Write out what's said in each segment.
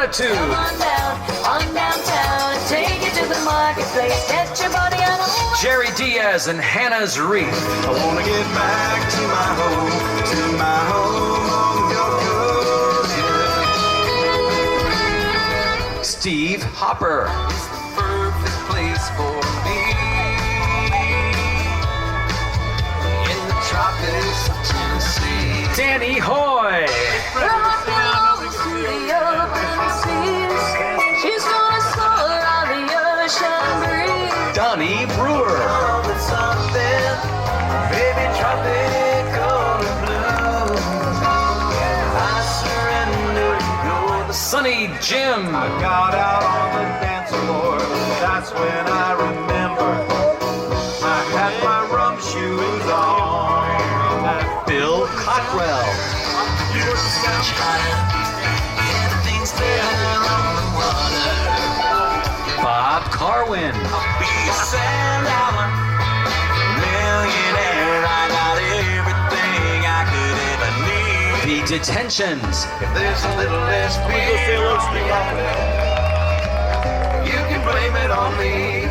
Attitude. Come on downtown and take it to the marketplace. Get your body on a Jerry Diaz and Hannah's Reef. I wanna get back to my home on your coast, yeah. Steve Hopper. It's the perfect place for me. In the tropics of Tennessee. Danny Hoy. rock and roll studio overseas. She's gonna soar on the ocean breeze. Donnie Brewer. Oh, it's something, baby, tropical blue. I surrender, you're the Sonny Jim. I got out on the dance floor, that's when I remember I had my rum shoes on. Bill Cockrell. Everything's there on the water. Bob Carwin. Be a $1 millionaire. I got everything I could ever need. The Detentions. If there's a little less beer, you can blame it on me.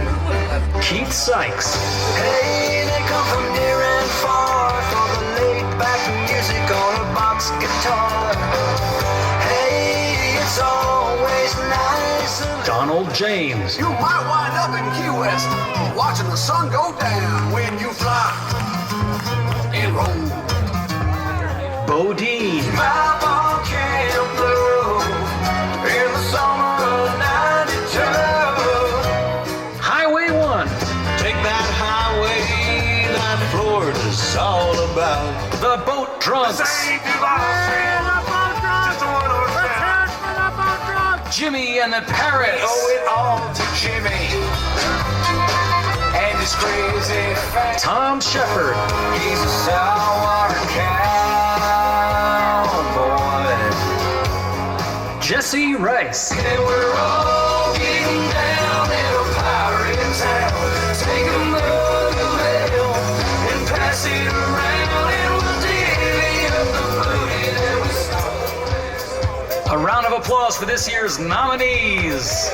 Keith Sykes. Hey, they come from near and far for the laid-back music on a box guitar. Hey, it's always nice and Donald James. You might wind up in Key West watching the sun go down when you fly and roll. Bo Dean. my volcano blue in the summer of '92. Highway 1. Take that highway that Florida's all about. The Boat Drunks. Jimmy and the Parrots. Owe it all to Jimmy and his crazy fat. Tom Shepard. He's a sour cowboy. Jesse Rice. And we're all getting down in a pirate town. Take a mug of ale and pass it around, and we'll divvy up the booty that we stole. A round of applause for this year's nominees.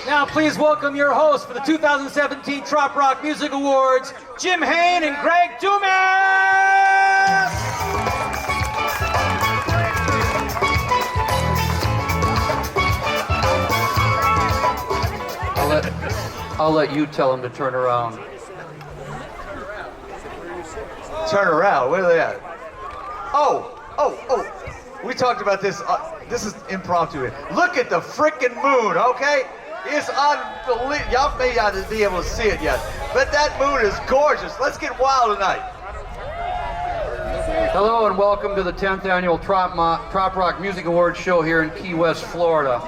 Now please welcome your hosts for the 2017 Trop Rock Music Awards, Jim Hain and Greg Dumas! I'll let you tell them to turn around. Turn around. Where are they at? Oh. We talked about this. This is impromptu. Look at the frickin' moon, okay? It's unbelievable. Y'all may not be able to see it yet, but that moon is gorgeous. Let's get wild tonight. Hello and welcome to the 10th annual Trop Rock Music Awards show here in Key West, Florida.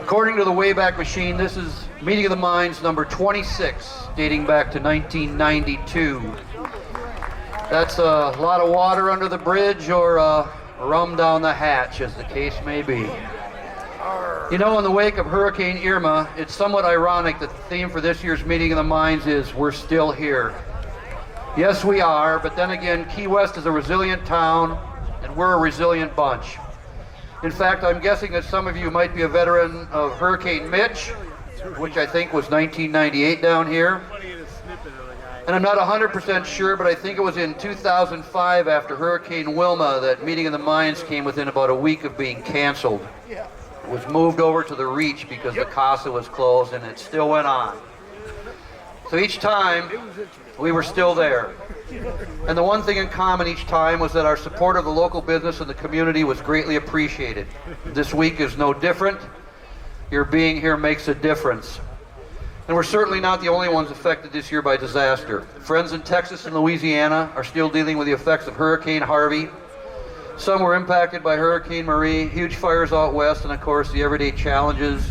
According to the Wayback Machine, this is Meeting of the Minds number 26, dating back to 1992. That's a lot of water under the bridge or rum down the hatch, as the case may be. You know, in the wake of Hurricane Irma, it's somewhat ironic that the theme for this year's Meeting of the Minds is We're Still Here. Yes, we are, but then again, Key West is a resilient town, and we're a resilient bunch. In fact, I'm guessing that some of you might be a veteran of Hurricane Mitch, which I think was 1998 down here. And I'm not 100% sure, but I think it was in 2005 after Hurricane Wilma that Meeting of the Minds came within about a week of being canceled. It was moved over to the Reach because the Casa was closed, and it still went on. So each time, we were still there. And the one thing in common each time was that our support of the local business and the community was greatly appreciated. This week is no different. Your being here makes a difference. And we're certainly not the only ones affected this year by disaster. Friends in Texas and Louisiana are still dealing with the effects of Hurricane Harvey. Some were impacted by Hurricane Marie, huge fires out west, and of course the everyday challenges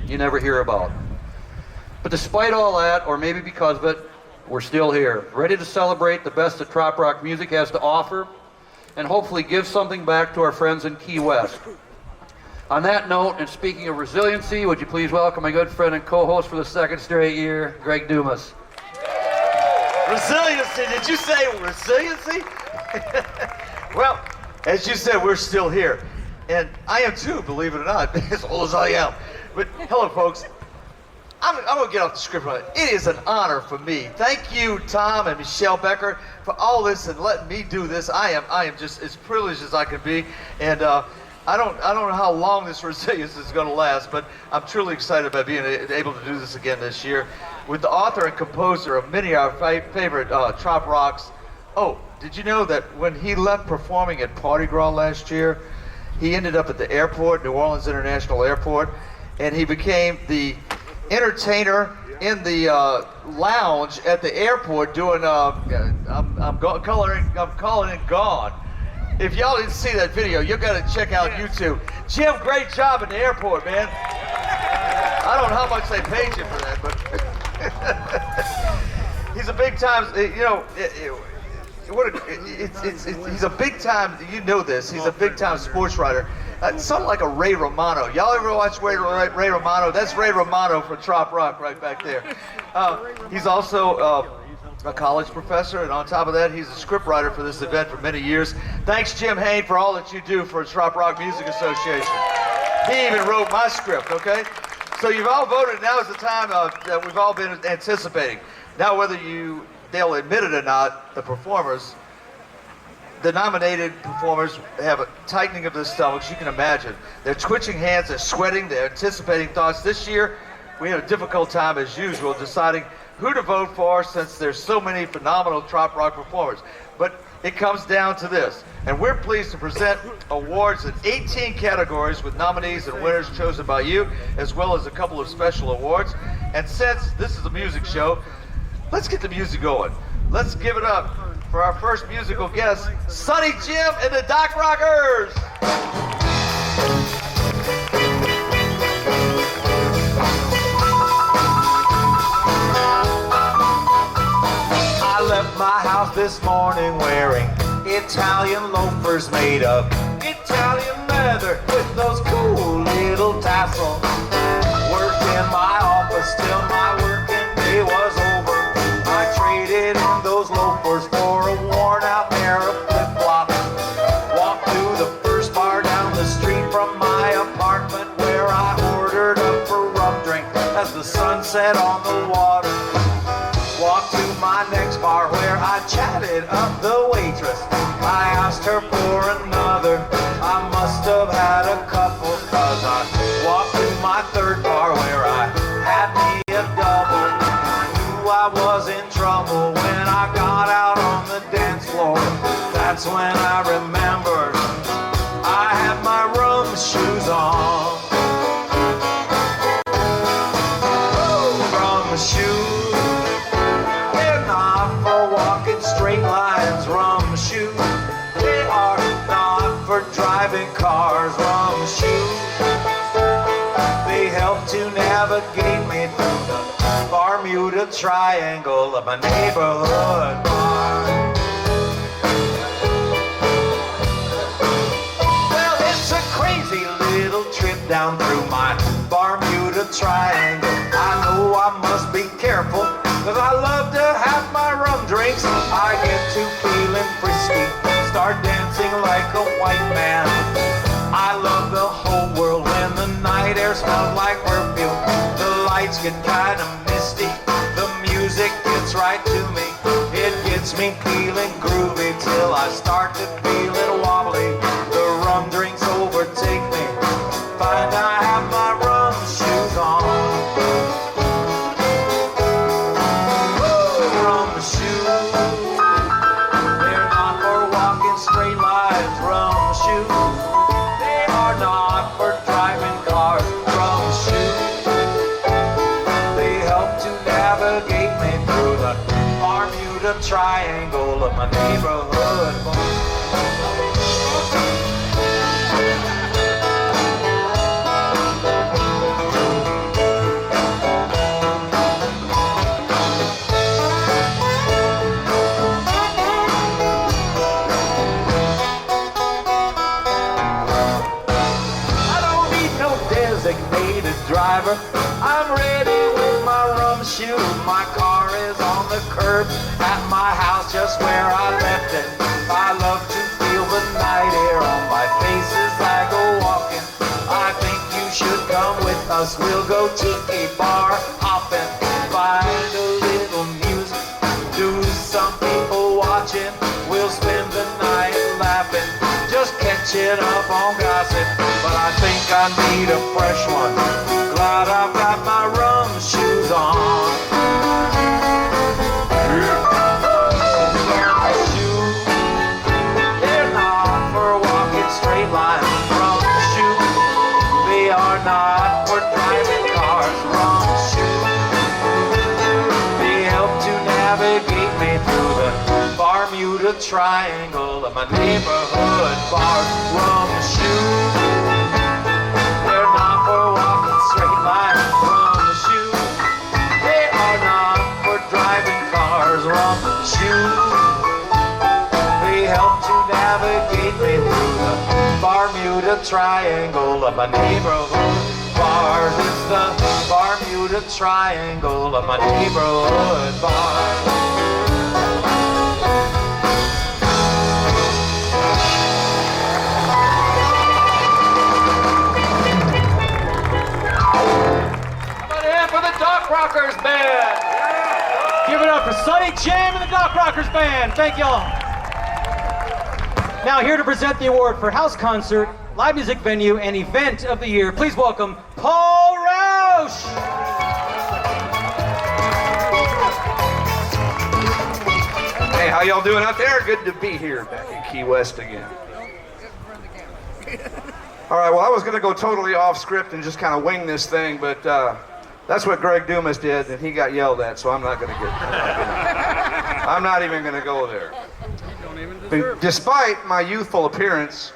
you never hear about. But despite all that, or maybe because of it, we're still here, ready to celebrate the best that Trop Rock music has to offer, and hopefully give something back to our friends in Key West. On that note, and speaking of resiliency, would you please welcome my good friend and co-host for the second straight year, Greg Dumas. Resiliency, did you say resiliency? Well, as you said, we're still here. And I am too, believe it or not, as old as I am. But hello, folks. I'm going to get off the script right. It is an honor for me. Thank you, Tom and Michelle Becker, for all this and letting me do this. I am just as privileged as I can be. And I don't know how long this resilience is going to last, but I'm truly excited about being able to do this again this year with the author and composer of many of our favorite trop rocks. Oh, did you know that when he left performing at Party Gras last year, he ended up at the airport, New Orleans International Airport, and he became the entertainer in the lounge at the airport doing I'm calling it Gone. If y'all didn't see that video, you got to check out YouTube. Jim, great job in the airport, man. I don't know how much they paid you for that, but he's a big time. You know, he's a big time. You know this. He's a big time sports writer. Something like a Ray Romano. Y'all ever watch Ray Romano? That's Ray Romano for Trop Rock right back there. He's also a college professor, and on top of that, he's a scriptwriter for this event for many years. Thanks, Jim Hain, for all that you do for Trop Rock Music Association. He even wrote my script, okay? So you've all voted. Now is the time that we've all been anticipating. Now, whether they'll admit it or not, the nominated performers have a tightening of their stomachs, you can imagine. They're twitching hands, they're sweating, they're anticipating thoughts. This year, we had a difficult time, as usual, deciding who to vote for since there's so many phenomenal trop rock performers. But it comes down to this, and we're pleased to present awards in 18 categories with nominees and winners chosen by you, as well as a couple of special awards. And since this is a music show, let's get the music going. Let's give it up for our first musical guest, Sonny Jim and the Doc Rockers. I left my house this morning wearing Italian loafers made of Italian leather with those cool little tassels. Worked in my office till my working day was over. I traded in those loafers for a worn out pair of flip-flops. Walked through the first bar down the street from my apartment where I ordered up a rum drink as the sun set on the water. Walked to my next bar where I chatted up the waitress. I asked her for another. I must have had a couple, cause I walked to my third bar where I had me a double. I knew I was in trouble when I got out on the dance floor. That's when I remembered I had my rum shoes on. Rum shoes. Straight lines, rum shoes. They are not for driving cars, rum shoes. They help to navigate me through the Bermuda Triangle of my neighborhood bar. Well, it's a crazy little trip down through my Bermuda Triangle. I know I must be careful, cause I love to have my rum drinks. I get to feeling frisky, start dancing like a white man. I love the whole world when the night air smells like perfume. The lights get kinda misty, the music gets right to me. It gets me feeling groovy till I start to feel it wobbly. The rum drinks overtake me, find I have my rum shoes on. Straight lines, rum shoes. They are not for driving cars, rum shoes. They help to navigate me through the Bermuda Triangle of my neighborhood bar. Driver, I'm ready with my rum shoe. My car is on the curb at just where I left it. I love to feel the night air on my face as I go walking. I think you should come with us. We'll go tiki bar hopping, find a little music, do some people watching. We'll spend the night laughing, just catching up on gossip. But I think I need a fresh one. Glad I've got my rum shoes on. Shoes, they're not for walking straight lines. Rum shoes, they are not for driving cars. Rum shoes, they help to navigate me through the Bermuda Triangle of my neighborhood bar. Rum shoes, they're not for walking straight lines. Rum shoes, they are not for driving cars. Rum shoes, they help to navigate me through the Bermuda Triangle of my neighborhood bars. It's the Bermuda Triangle of my neighborhood bars. For the Dock Rockers Band. Give it up for Sonny Jam and the Dock Rockers Band. Thank y'all. Now here to present the award for House Concert, Live Music Venue, and Event of the Year. Please welcome Paul Roush. Hey, how y'all doing out there? Good to be here back in Key West again. All right, well, I was going to go totally off script and just kind of wing this thing, but that's what Greg Dumas did, and he got yelled at, so I'm not going to I'm not even going to go there. Despite my youthful appearance,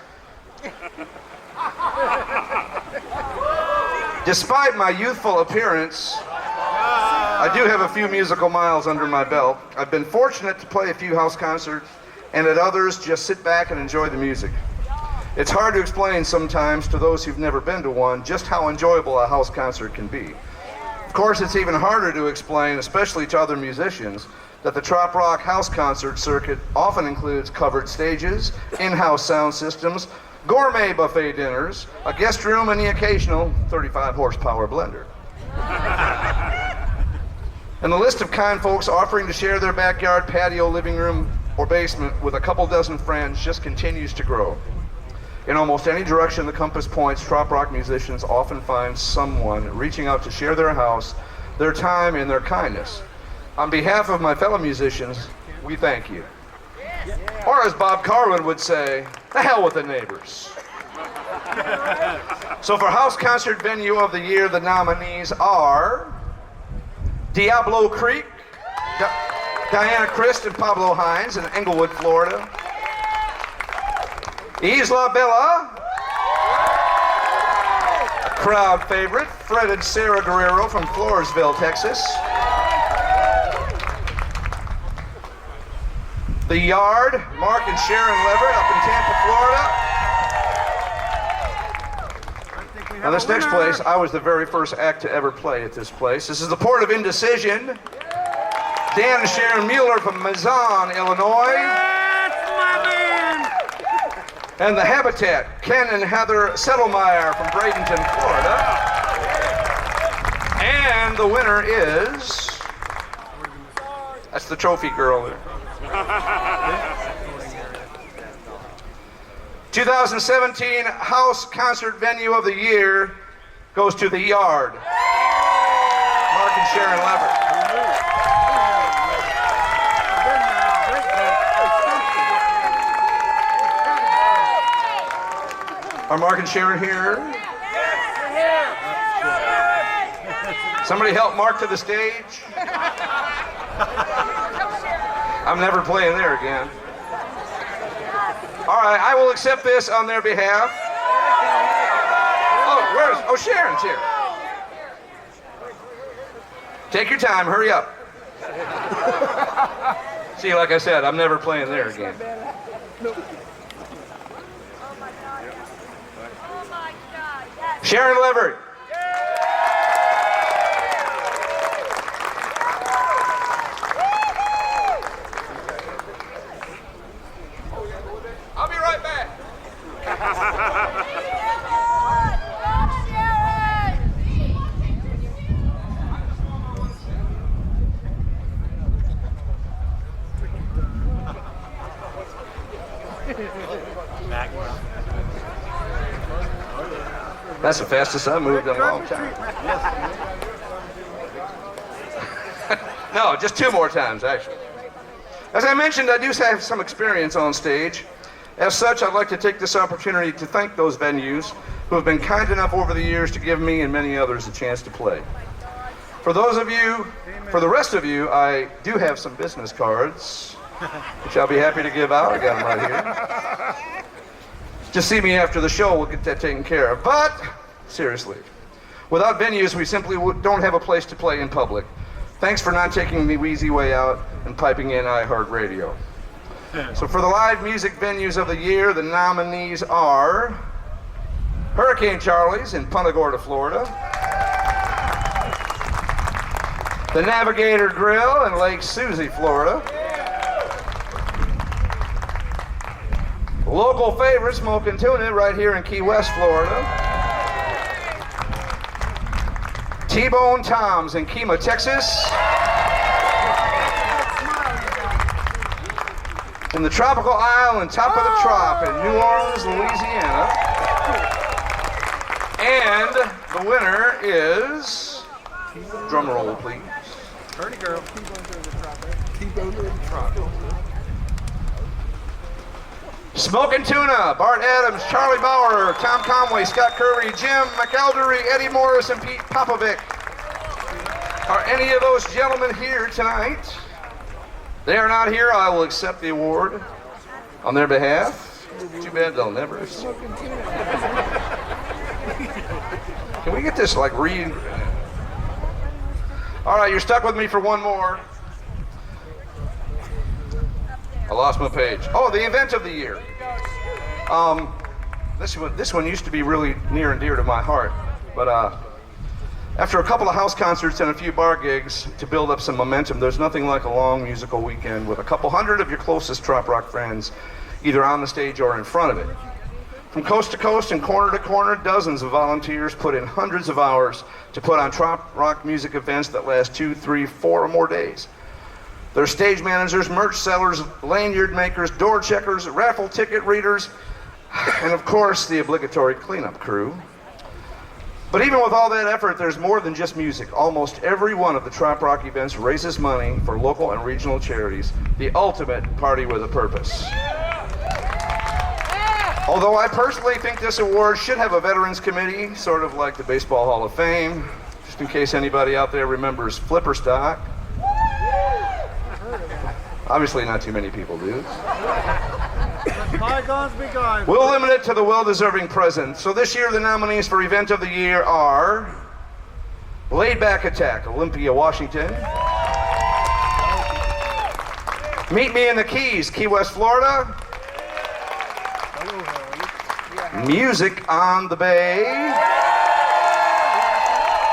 I do have a few musical miles under my belt. I've been fortunate to play a few house concerts, and at others, just sit back and enjoy the music. It's hard to explain sometimes to those who've never been to one just how enjoyable a house concert can be. Of course, it's even harder to explain, especially to other musicians, that the Trop Rock house concert circuit often includes covered stages, in-house sound systems, gourmet buffet dinners, a guest room, and the occasional 35 horsepower blender. And the list of kind folks offering to share their backyard, patio, living room, or basement with a couple dozen friends just continues to grow. In almost any direction the compass points, Trop Rock musicians often find someone reaching out to share their house, their time, and their kindness. On behalf of my fellow musicians, we thank you. Or as Bob Carwin would say, the hell with the neighbors. So for House Concert Venue of the Year, the nominees are Diablo Creek, Diana Christ and Pablo Hines in Englewood, Florida. Isla Bella, crowd favorite, Fred and Sarah Guerrero from Floresville, Texas. The Yard, Mark and Sharon Leverett up in Tampa, Florida. Now this next place, I was the very first act to ever play at this place. This is the Port of Indecision. Dan and Sharon Mueller from Mazan, Illinois. And the Habitat, Ken and Heather Settlemeyer from Bradenton, Florida. And the winner is, that's the trophy girl there. 2017 House Concert Venue of the Year goes to The Yard. Mark and Sharon Leverett. Are Mark and Sharon here? Somebody help Mark to the stage. I'm never playing there again. All right, I will accept this on their behalf. Oh, Sharon's here. Take your time, hurry up. See, like I said, I'm never playing there again. Sharon Leverett. That's the fastest I've moved in a long time. No, just 2 more times, actually. As I mentioned, I do have some experience on stage. As such, I'd like to take this opportunity to thank those venues who have been kind enough over the years to give me and many others a chance to play. For the rest of you, I do have some business cards, which I'll be happy to give out. I got them right here. Just see me after the show, we'll get that taken care of. But, seriously, without venues, we simply don't have a place to play in public. Thanks for not taking the easy way out and piping in iHeartRadio. So for the live music venues of the year, the nominees are Hurricane Charlie's in Punta Gorda, Florida, the Navigator Grill in Lake Susie, Florida, local favorite Smoking Tuna right here in Key West, Florida, T-Bone Tom's in Kemah, Texas, in the Tropical Isle and Top of the Trop in New Orleans, Louisiana. And the winner is, drum roll please. Pretty girl. Smoking Tuna, Bart Adams, Charlie Bauer, Tom Conway, Scott Curry, Jim McElderry, Eddie Morris, and Pete Popovic. Are any of those gentlemen here tonight? They are not here. I will accept the award on their behalf. Too bad they'll never see. Can we get this like read? All right, you're stuck with me for one more. I lost my page. Oh, the event of the year. This one used to be really near and dear to my heart, but after a couple of house concerts and a few bar gigs to build up some momentum, there's nothing like a long musical weekend with a couple hundred of your closest trop rock friends, either on the stage or in front of it. From coast to coast and corner to corner, dozens of volunteers put in hundreds of hours to put on trop rock music events that last 2, 3, 4 or more days. There's stage managers, merch sellers, lanyard makers, door checkers, raffle ticket readers, and of course the obligatory cleanup crew. But even with all that effort, there's more than just music. Almost every one of the trop rock events raises money for local and regional charities, the ultimate party with a purpose. Although I personally think this award should have a veterans committee, sort of like the Baseball Hall of Fame, just in case anybody out there remembers Flipper Stock. Obviously not too many people do. Bygones be gone. We'll limit it to the well-deserving present. So this year the nominees for Event of the Year are Laid Back Attack, Olympia, Washington. Meet Me in the Keys, Key West, Florida. Music on the Bay,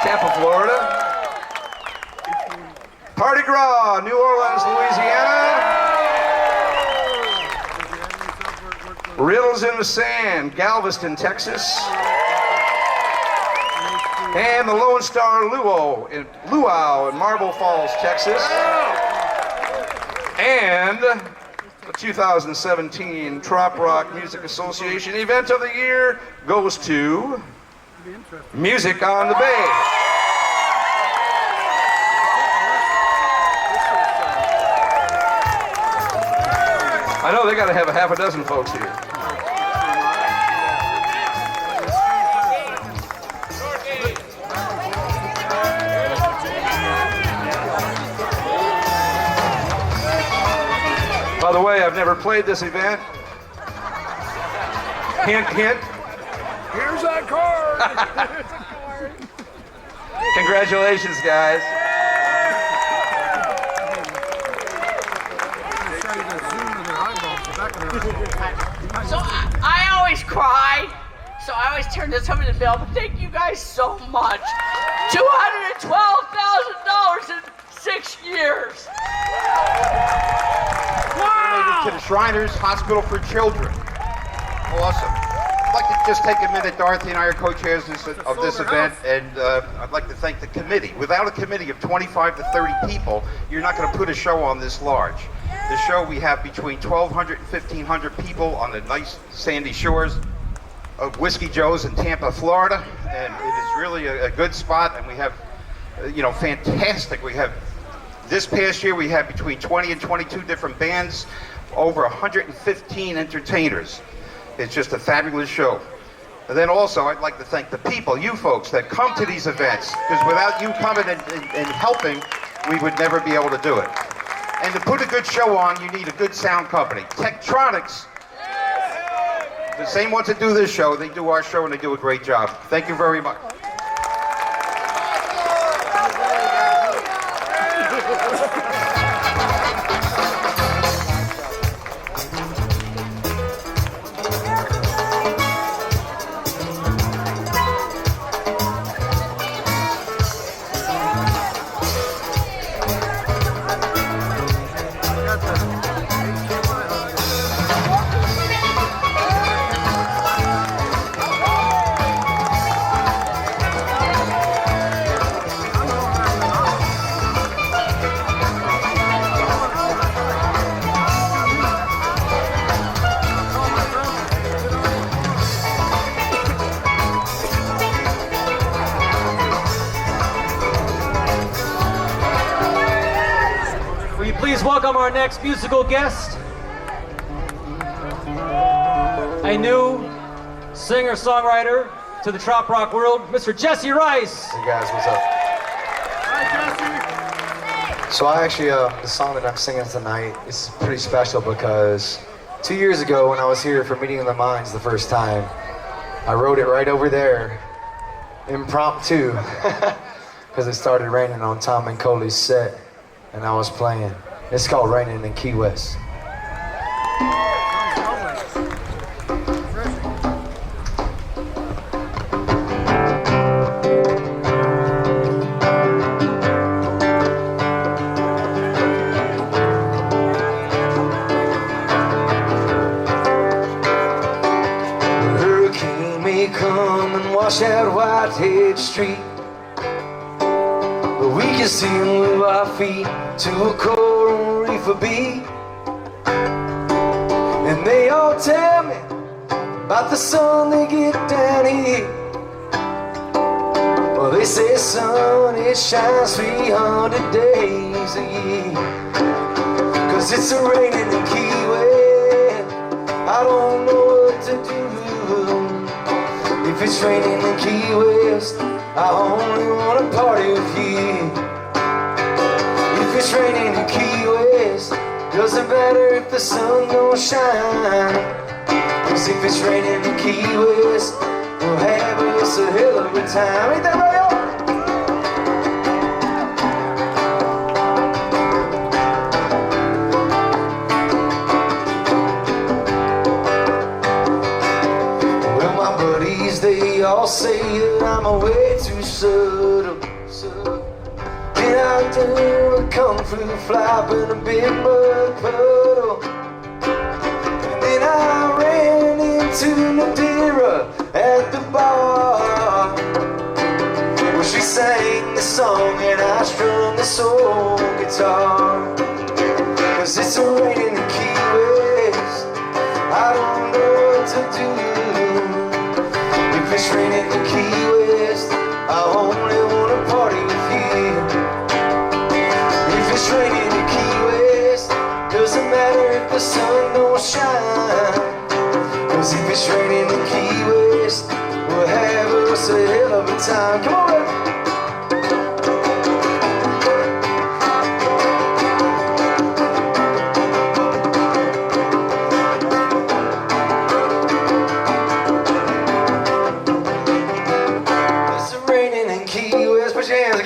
Tampa, Florida. Party Gras, New Orleans, Louisiana. Riddles in the Sand, Galveston, Texas. And the Lone Star Luau in Marble Falls, Texas. And the 2017 Trop Rock Music Association Event of the Year goes to Music on the Bay. I know they got to have a half a dozen folks here. By the way, I've never played this event. Hint, hint. Here's that card. Congratulations, guys. So I always cry, so I always turn this over to Bill, but thank you guys so much. $212,000 in 6 years. Wow! To the Shriners Hospital for Children. Awesome. I'd like to just take a minute. Dorothy and I are co-chairs of this event, and I'd like to thank the committee. Without a committee of 25 to 30 people, you're not going to put a show on this large. the show, we have between 1,200 and 1,500 people on the nice sandy shores of Whiskey Joe's in Tampa, Florida, and it is really a good spot. And we have, fantastic. We have this past year we had between 20 and 22 different bands, over 115 entertainers. It's just a fabulous show. And then also, I'd like to thank the people, you folks, that come to these events, because without you coming and helping, we would never be able to do it. And to put a good show on, you need a good sound company. Tektronix, the same ones that do this show, they do our show and they do a great job. Thank you very much. Please welcome our next musical guest, a new singer-songwriter to the Trop Rock world, Mr. Jesse Rice. Hey guys, what's up? Hi, Jesse. So I actually, the song that I'm singing tonight is pretty special because 2 years ago when I was here for Meeting of the Minds the first time, I wrote it right over there, impromptu, because it started raining on Tom and Coley's set, and I was playing. It's called Raining in Key West. Hurricane may come and wash out Whitehead Street, but we can still move our feet to a coral reef of beat. And they all tell me about the sun they get down here. Well, they say, sun, it shines 300 days a year. Cause it's a raining in Key West, I don't know what to do. If it's raining in Key West, I only wanna party with you. If it's raining in Key West, doesn't matter if the sun don't shine. Cause if it's raining in Key West, we'll have us a hell of a time. Ain't that right, y'all? Well, my buddies, they all say that I'm a way too subtle. Been out there with a kung fu flop in a big mud puddle. And then I ran into Nadira at the bar. Well, she sang the song and I strummed the soul guitar. Cause it's a raining in Key West, I don't know what to do. If it's raining in Key West, I only wanna party with you. If it's raining in Key West, doesn't matter if the sun don't shine. Cause if it's raining in Key West, we'll have us a hell of a time. Come on, baby.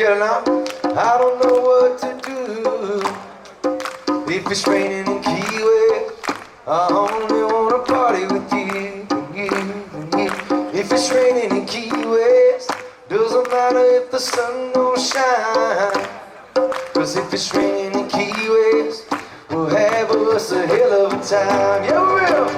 Now, I don't know what to do. If it's raining in Key West, I only wanna party with you. If it's raining in Key West, doesn't matter if the sun don't shine. Cause if it's raining in Key West, we'll have us a hell of a time. Yeah, we will.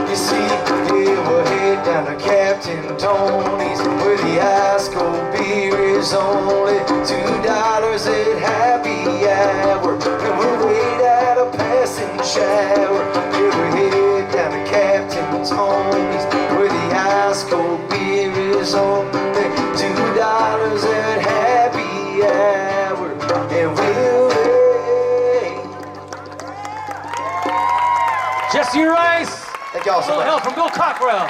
You see, yeah, we'll head down to Captain Tony's, where the ice cold beer is only $2 at happy hour. And we'll wait at a passing shower. Yeah, we're headed down to Captain Tony's, where the ice cold beer is only $2 at happy hour. And we'll wait. Jesse Rice. Thank y'all so A little much. help from Bill Cockrell.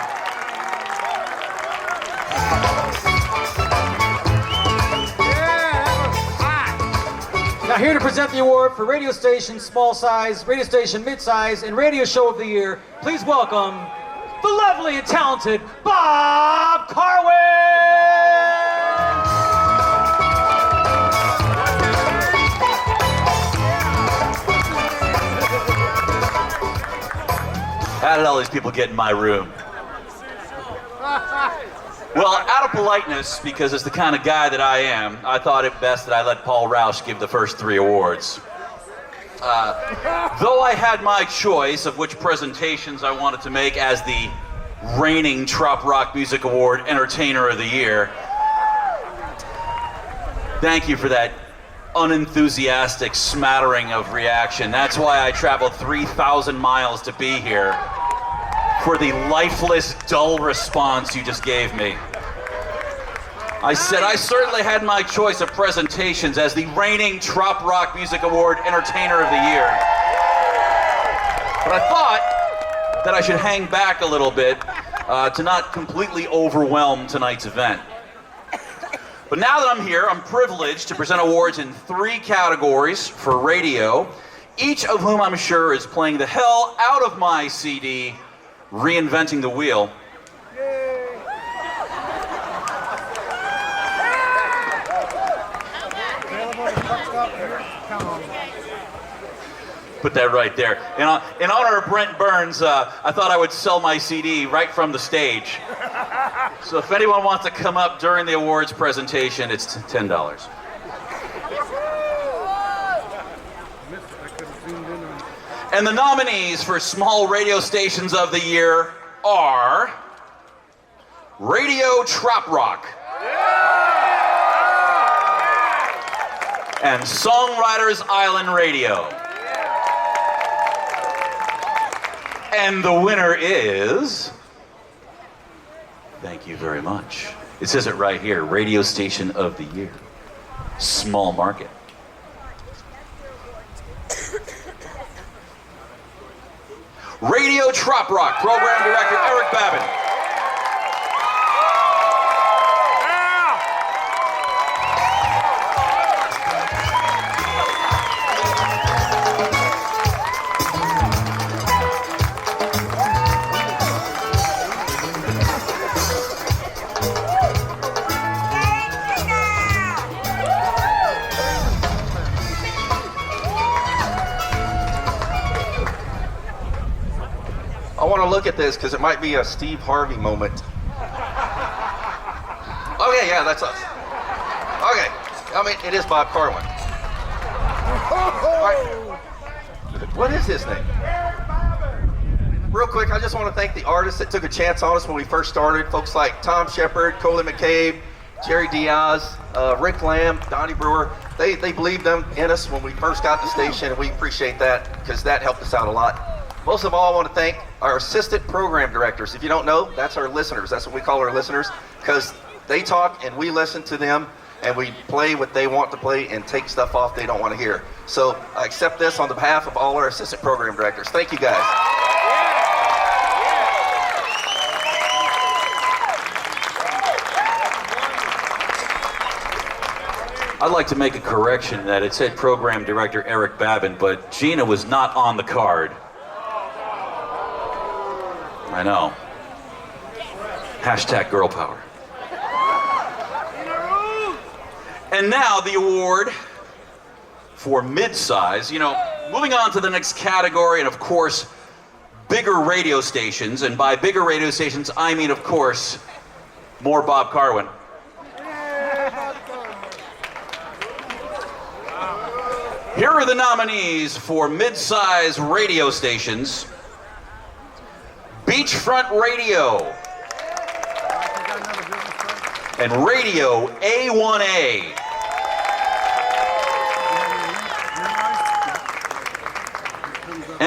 Now here to present the award for Radio Station Small Size, Radio Station Mid-Size, and Radio Show of the Year, please welcome the lovely and talented Bob Carwin! How did all these people get in my room? Well, out of politeness, because it's the kind of guy that I am, I thought it best that I let Paul Roush give the first 3 awards. Though I had my choice of which presentations I wanted to make as the reigning Trop Rock Music Award Entertainer of the Year, thank you for that unenthusiastic smattering of reaction. That's why I traveled 3,000 miles to be here, for the lifeless, dull response you just gave me. I said I certainly had my choice of presentations as the reigning Trop Rock Music Award Entertainer of the Year. But I thought that I should hang back a little bit to not completely overwhelm tonight's event. But now that I'm here, I'm privileged to present awards in 3 categories for radio, each of whom I'm sure is playing the hell out of my CD, Reinventing the Wheel. Put that right there. In honor of Brent Burns, I thought I would sell my CD right from the stage. So if anyone wants to come up during the awards presentation, it's $10. And the nominees for Small Radio Stations of the Year are Radio Trop Rock and Songwriters Island Radio. And the winner is, thank you very much. It says it right here, Radio Station of the Year, Small Market. Radio Trop Rock, Program Director Eric Babin. I want to look at this because it might be a Steve Harvey moment. Okay, yeah, that's us. Okay, I mean, it is Bob Carwin. All right. What is his name? Real quick, I just want to thank the artists that took a chance on us when we first started. Folks like Tom Shepard, Coley McCabe, Jerry Diaz, Rick Lamb, Donnie Brewer. They believed in us when we first got the station, and we appreciate that because that helped us out a lot. Most of all, I want to thank our assistant program directors. If you don't know, that's our listeners. That's what we call our listeners, because they talk and we listen to them and we play what they want to play and take stuff off they don't want to hear. So I accept this on the behalf of all our assistant program directors. Thank you guys. I'd like to make a correction that it said Program Director Eric Babin, but Gina was not on the card. I know. Hashtag girl power. And now the award for mid-size. You know, moving on to the next category, and of course, bigger radio stations. And by bigger radio stations, I mean, of course, more Bob Carwin. Here are the nominees for mid-size radio stations. Beachfront Radio and Radio A1A.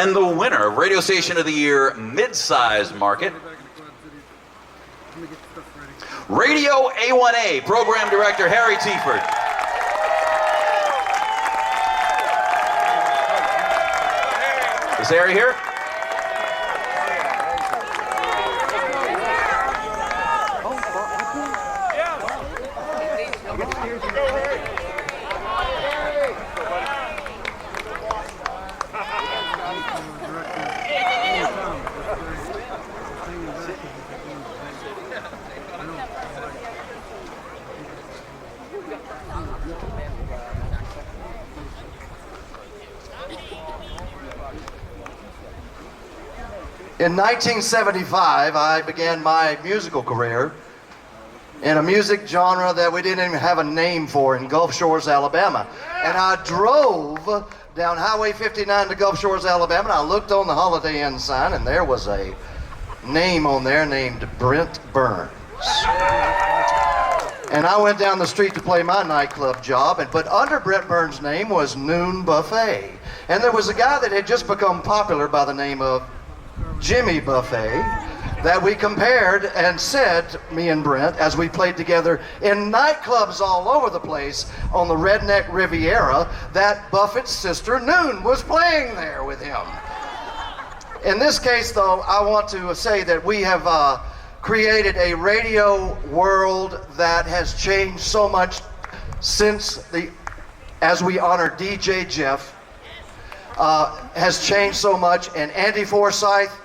And the winner of Radio Station of the Year Mid-Size Market, Radio A1A Program Director Harry Tiefert. Is Harry here? In 1975, I began my musical career in a music genre that we didn't even have a name for in Gulf Shores, Alabama. And I drove down Highway 59 to Gulf Shores, Alabama, and I looked on the Holiday Inn sign, and there was a name on there named Brent Burns. And I went down the street to play my nightclub job, but under Brent Burns' name was Noon Buffet. And there was a guy that had just become popular by the name of Jimmy Buffet that we compared and said, me and Brent, as we played together in nightclubs all over the place on the Redneck Riviera, that Buffett's sister Noon was playing there with him. In this case, though, I want to say that we have created a radio world that has changed so much since as we honor DJ Jeff, has changed so much, and Andy Forsyth,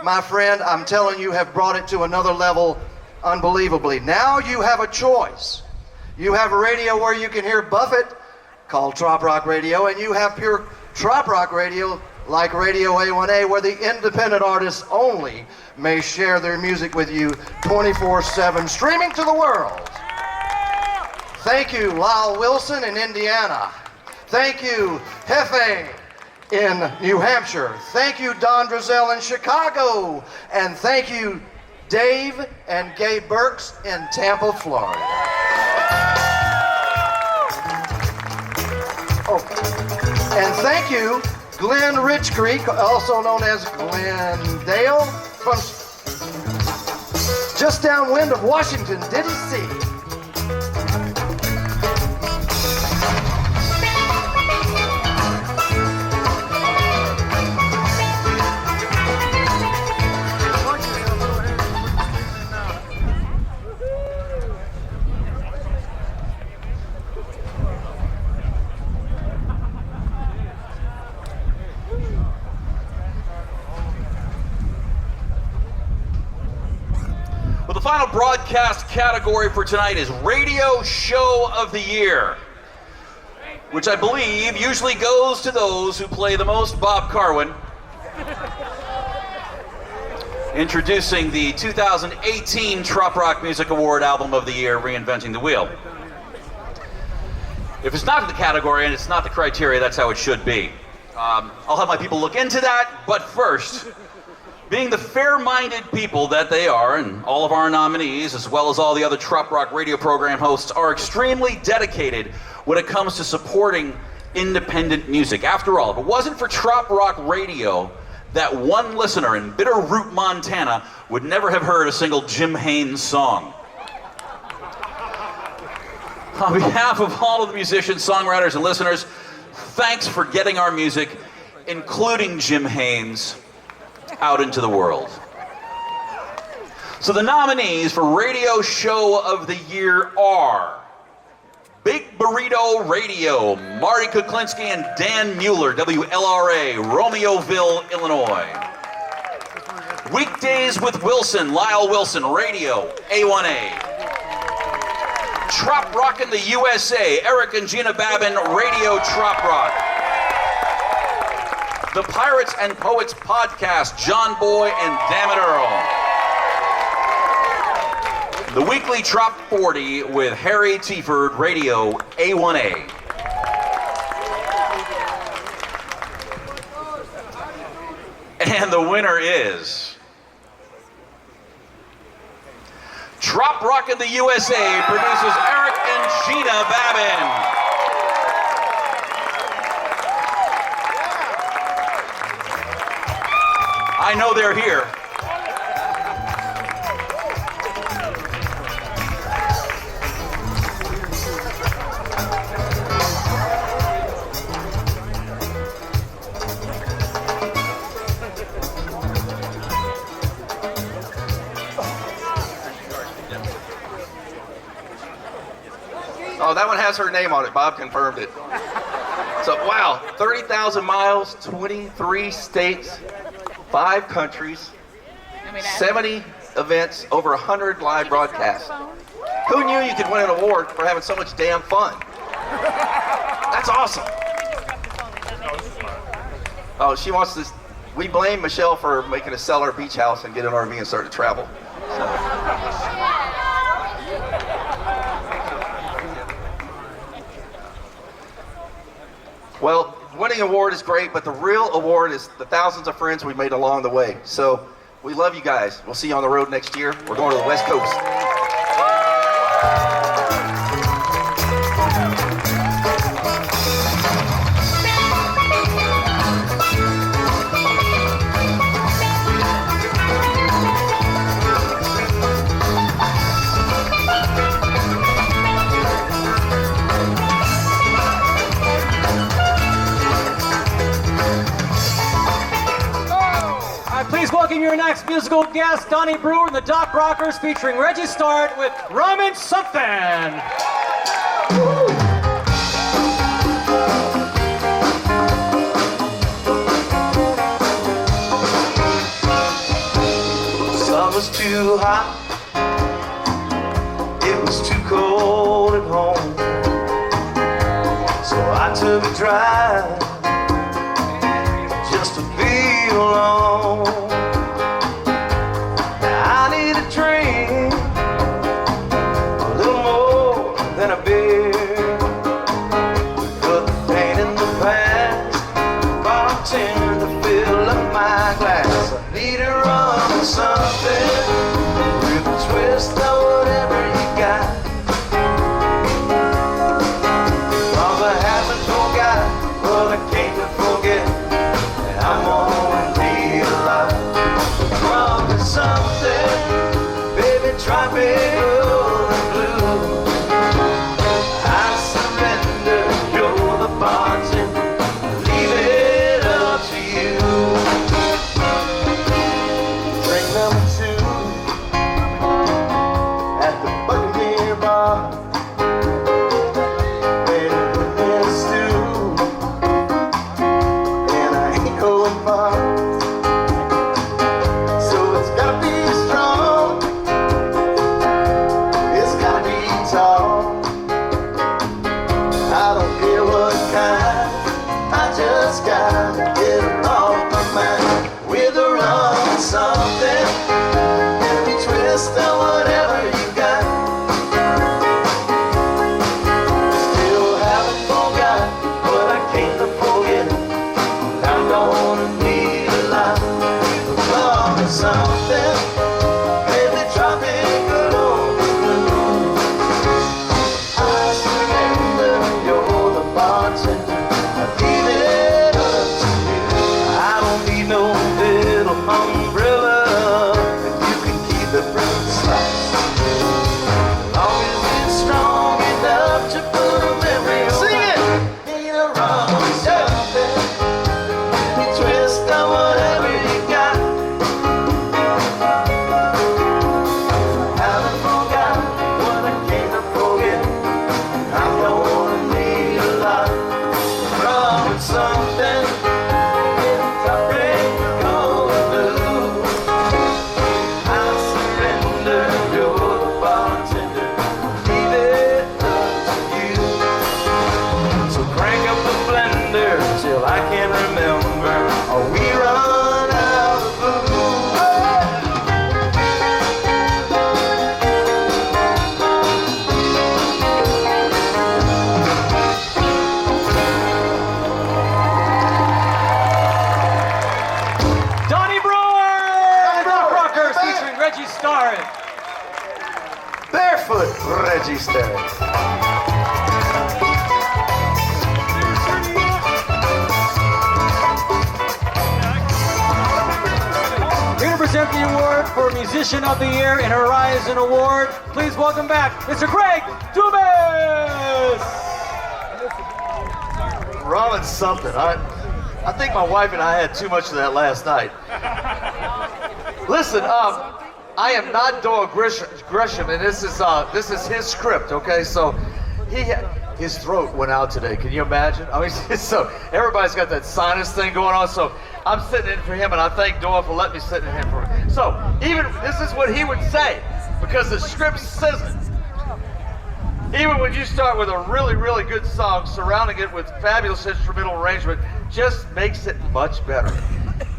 my friend, I'm telling you, have brought it to another level unbelievably. Now you have a choice. You have a radio where you can hear Buffett, called Trop Rock Radio, and you have pure Trop Rock Radio, like Radio A1A, where the independent artists only may share their music with you 24/7, streaming to the world. Thank you, Lyle Wilson in Indiana. Thank you, Hefe in New Hampshire. Thank you, Don Drizel in Chicago. And thank you, Dave and Gabe Burks in Tampa, Florida. Oh, and thank you, Glenn Rich Creek, also known as Glendale, from just downwind of Washington, D.C. Well, the final broadcast category for tonight is Radio Show of the Year, which I believe usually goes to those who play the most Bob Carwin. Introducing the 2018 Trop Rock Music Award Album of the Year, Reinventing the Wheel. If it's not in the category and it's not the criteria, that's how it should be. I'll have my people look into that, but first, being the fair-minded people that they are, and all of our nominees, as well as all the other Trop Rock radio program hosts, are extremely dedicated when it comes to supporting independent music. After all, if it wasn't for Trop Rock Radio, that one listener in Bitterroot, Montana would never have heard a single Jim Haynes song. On behalf of all of the musicians, songwriters, and listeners, thanks for getting our music, including Jim Haynes, out into the world. So the nominees for Radio Show of the Year are Big Burrito Radio, Marty Kuklinski and Dan Mueller, WLRA, Romeoville, Illinois. Weekdays with Wilson, Lyle Wilson, Radio, A1A. Trop Rock in the USA, Eric and Gina Babin, Radio Trop Rock. The Pirates and Poets Podcast, John Boy and Dammit Earl. The Weekly Trop 40 with Harry Tiefert, Radio A1A. And the winner is Trop Rock in the USA, produces Eric and Gina Babin. I know they're here. Oh, that one has her name on it. Bob confirmed it. So, wow, 30,000 miles, 23 states, 5 countries, 70 events, over 100 live broadcasts. Who knew you could win an award for having so much damn fun? That's awesome. Oh, she wants this. We blame Michelle for making us sell our beach house and get an RV and start to travel. Well, winning an award is great, but the real award is the thousands of friends we've made along the way. So we love you guys. We'll see you on the road next year. We're going to the West Coast. Please welcome your next musical guest, Donnie Brewer and the Doc Rockers, featuring Reggie Start with Ramen Something. Summer's too hot, it was too cold at home, so I took a drive just to be alone. Now I need a drink, a little more than a beer. Put the pain in the past, bartender, fill up my glass. I need a rum or something with a twist of whatever you got. 'Cause I haven't forgot what I came to forget, and I'm gonna need a lot. Rum or something, baby, tropical and blue. I surrender, you're the bartender, leave it up to you. Drink number 2 at the Buccaneer Bar. Baby, put in a stew, and I ain't going far. So it's gotta be strong, it's gotta be tall. I don't care what kind, I just gotta get it off my mind. With a rum or something, every twist of whatever you got. Still haven't forgot what I came to forget. I'm gonna need a lot of rum or something, baby, tropical on the blue. I surrender, you're the bartender, I leave it up to you. I don't need no little umbrella, and you can keep it from the slice. As long as it's strong enough to put a memory on. Sing it! Need a rum or something, any twist of whatever you got. I haven't forgot what I came to forget. I'm gonna need a lot of rum or something, tropical and blue. I surrender, you're the bartender, leave it up to you. So crank up the blender till I can't remember, or we run out of booze. Donnie Brewer and the Doc Rockers, featuring Reggie Start. Barefoot Reggie Start. present the award for Musician of the Year and Horizon Award. Please welcome back Mr. Greg Dubas! Ramen something. I think my wife and I had too much of that last night. Listen, I am not Doyle Gresham, and this is his script, okay? So his throat went out today. Can you imagine? I mean, so everybody's got that sinus thing going on. So I'm sitting in for him, and I thank Doyle for letting me sit in for him. So even this is what he would say, because the script says it. Even when you start with a really, really good song, surrounding it with fabulous instrumental arrangement, just makes it much better.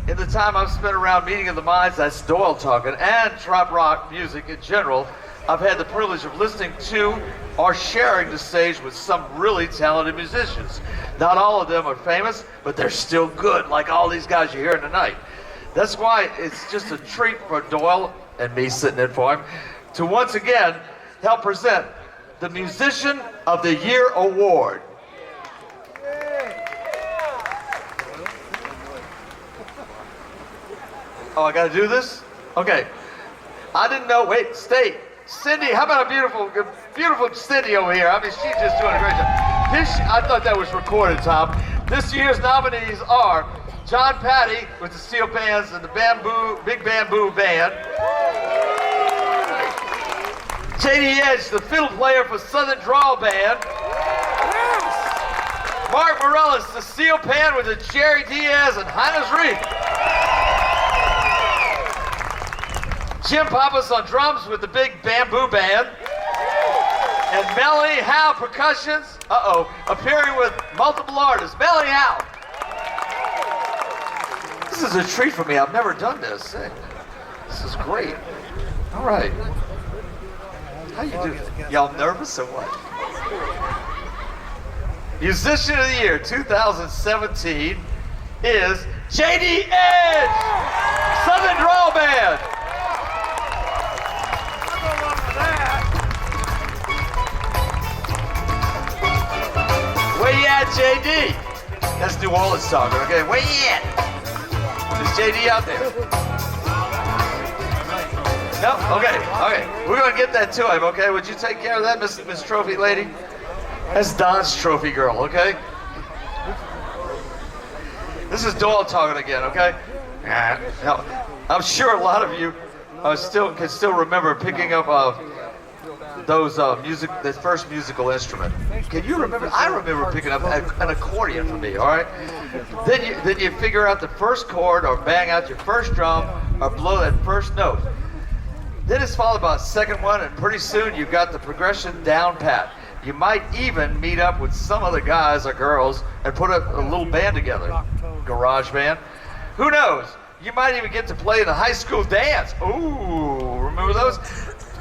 In the time I've spent around Meeting of the Minds, that's Doyle talking, and trop rock music in general, I've had the privilege of listening to or sharing the stage with some really talented musicians. Not all of them are famous, but they're still good, like all these guys you're hearing tonight. That's why it's just a treat for Doyle and me sitting in for him to once again help present the Musician of the Year Award. Oh, I gotta do this? Okay. I didn't know, wait, stay. Cindy, how about a beautiful Cindy over here? I mean, she's just doing a great job. I thought that was recorded, Tom. This year's nominees are John Patty with the steel bands and the Big Bamboo Band. J.D. Edge, the fiddle player for Southern Drawl Band. Mark Morellis, the steel pan with the Jerry Diaz and Heinz Reed. Jim Pappas on drums with the Big Bamboo Band. And Melanie Howe percussions, appearing with multiple artists. Melanie Howe. This is a treat for me. I've never done this. This is great. All right. How you doing? Y'all nervous or what? Musician of the Year 2017 is J.D. Edge, Southern Drawl Band. Where you at, J.D.? That's New Orleans talking, okay? Where you at? Is J.D. out there? No? Okay. We're gonna get that to him, okay? Would you take care of that, Miss Trophy Lady? That's Don's trophy girl, okay? This is Doyle talking again, okay? Now, I'm sure a lot of you can still remember picking up the first musical instrument. Can you remember? I remember picking up an accordion for me, all right? Then you figure out the first chord or bang out your first drum or blow that first note. Then it's followed by a second one, and pretty soon you've got the progression down pat. You might even meet up with some other guys or girls and put a little band together. Garage band. Who knows? You might even get to play in a high school dance. Ooh, remember those?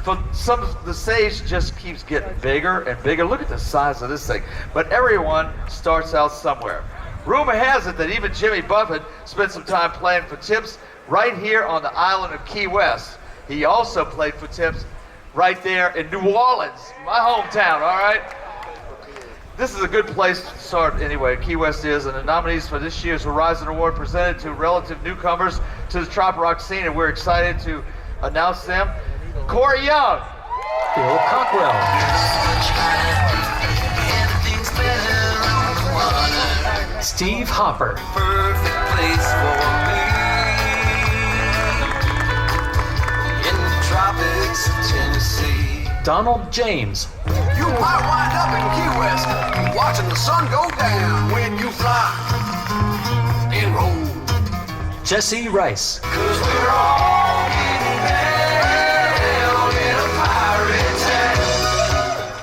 The stage just keeps getting bigger and bigger. Look at the size of this thing. But everyone starts out somewhere. Rumor has it that even Jimmy Buffett spent some time playing for tips right here on the island of Key West. He also played for tips right there in New Orleans, my hometown, all right? This is a good place to start anyway, Key West is, and the nominees for this year's Horizon Award presented to relative newcomers to the trop rock scene, and we're excited to announce them. Corey Young. Bill Cockrell. Steve Hopper. Perfect place for me in the tropics of Tennessee. Donald James. You might wind up in Key West watching the sun go down when you fly and roll. Jesse Rice. 'Cause we're all getting down in a pirate town.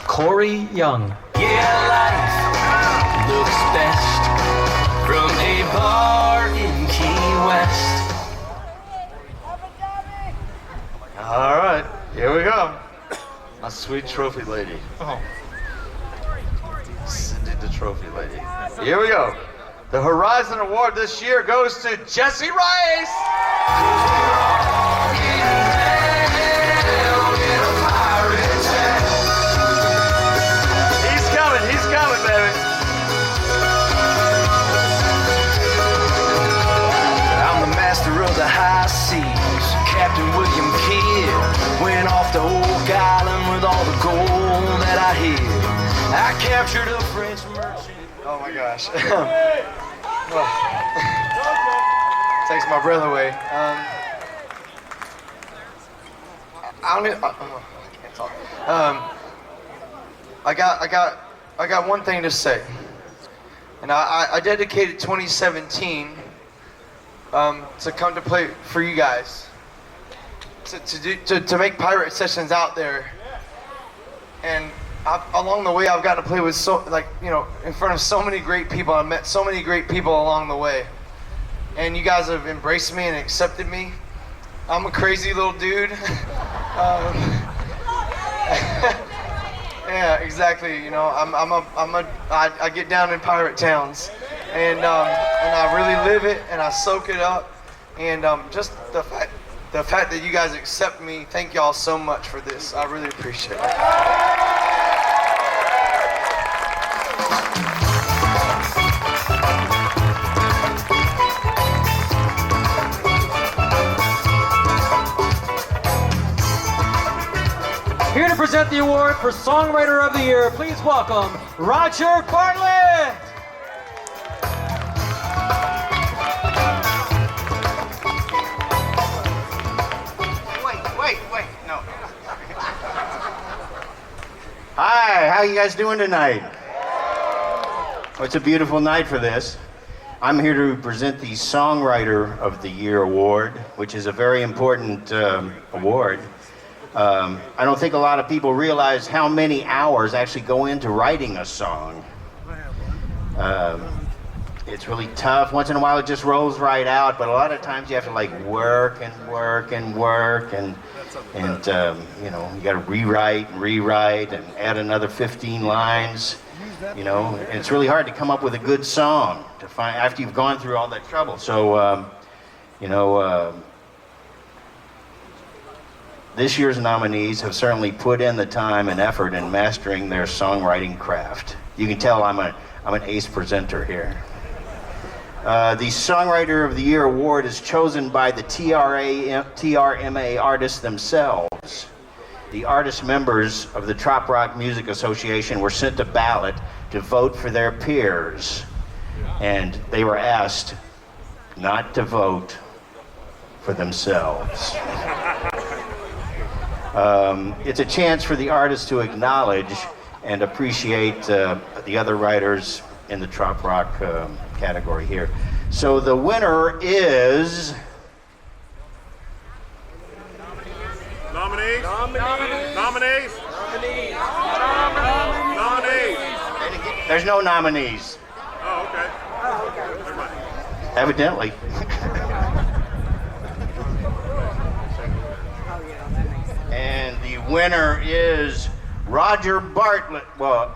Corey Young. Yeah, life looks best from a bar in Key West. All right, here we go. My sweet trophy lady. Cindy the trophy lady. Here we go. The Horizon Award this year goes to Jesse Rice. He's coming, baby. I'm the master of the high seas, Captain William Kidd went off to Oak Island with all the gold that I hid. I captured a French merchant. Oh my gosh. Takes my breath away. I can't talk. I got one thing to say, and I dedicated 2017 to come to play for you guys, to make pirate sessions out there, and along the way I've gotten to play with in front of so many great people. I met so many great people along the way, and you guys have embraced me and accepted me. I'm a crazy little dude. Yeah, exactly. You know, I get down in pirate towns, and I really live it and I soak it up, and just the fact that you guys accept me. Thank y'all so much for this. I really appreciate it. Here to present the award for Songwriter of the Year, please welcome Roger Bartlett. Wait, no. Hi, how you guys doing tonight? Well, it's a beautiful night for this. I'm here to present the Songwriter of the Year award, which is a very important award. I don't think a lot of people realize how many hours actually go into writing a song. It's really tough. Once in a while it just rolls right out, but a lot of times you have to like work and you know, you got to rewrite and add another 15 lines. You know, and it's really hard to come up with a good song to find after you've gone through all that trouble. So, you know. This year's nominees have certainly put in the time and effort in mastering their songwriting craft. You can tell I'm an ace presenter here. The Songwriter of the Year award is chosen by the TRMA artists themselves. The artist members of the Trop Rock Music Association were sent a ballot to vote for their peers, and they were asked not to vote for themselves. It's a chance for the artists to acknowledge and appreciate the other writers in the Trop Rock category here. So the winner is... Nominees? There's no nominees. Oh, okay. Never mind. Evidently. And the winner is Roger Bartlett. Well,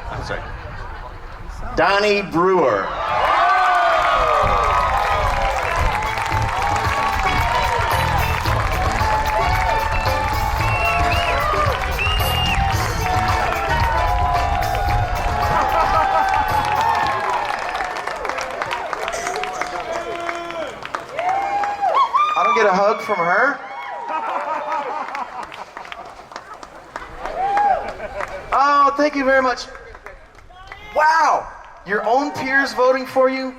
I'm sorry. Donnie Brewer. I don't get a hug from her. Oh, thank you very much. Wow, your own peers voting for you?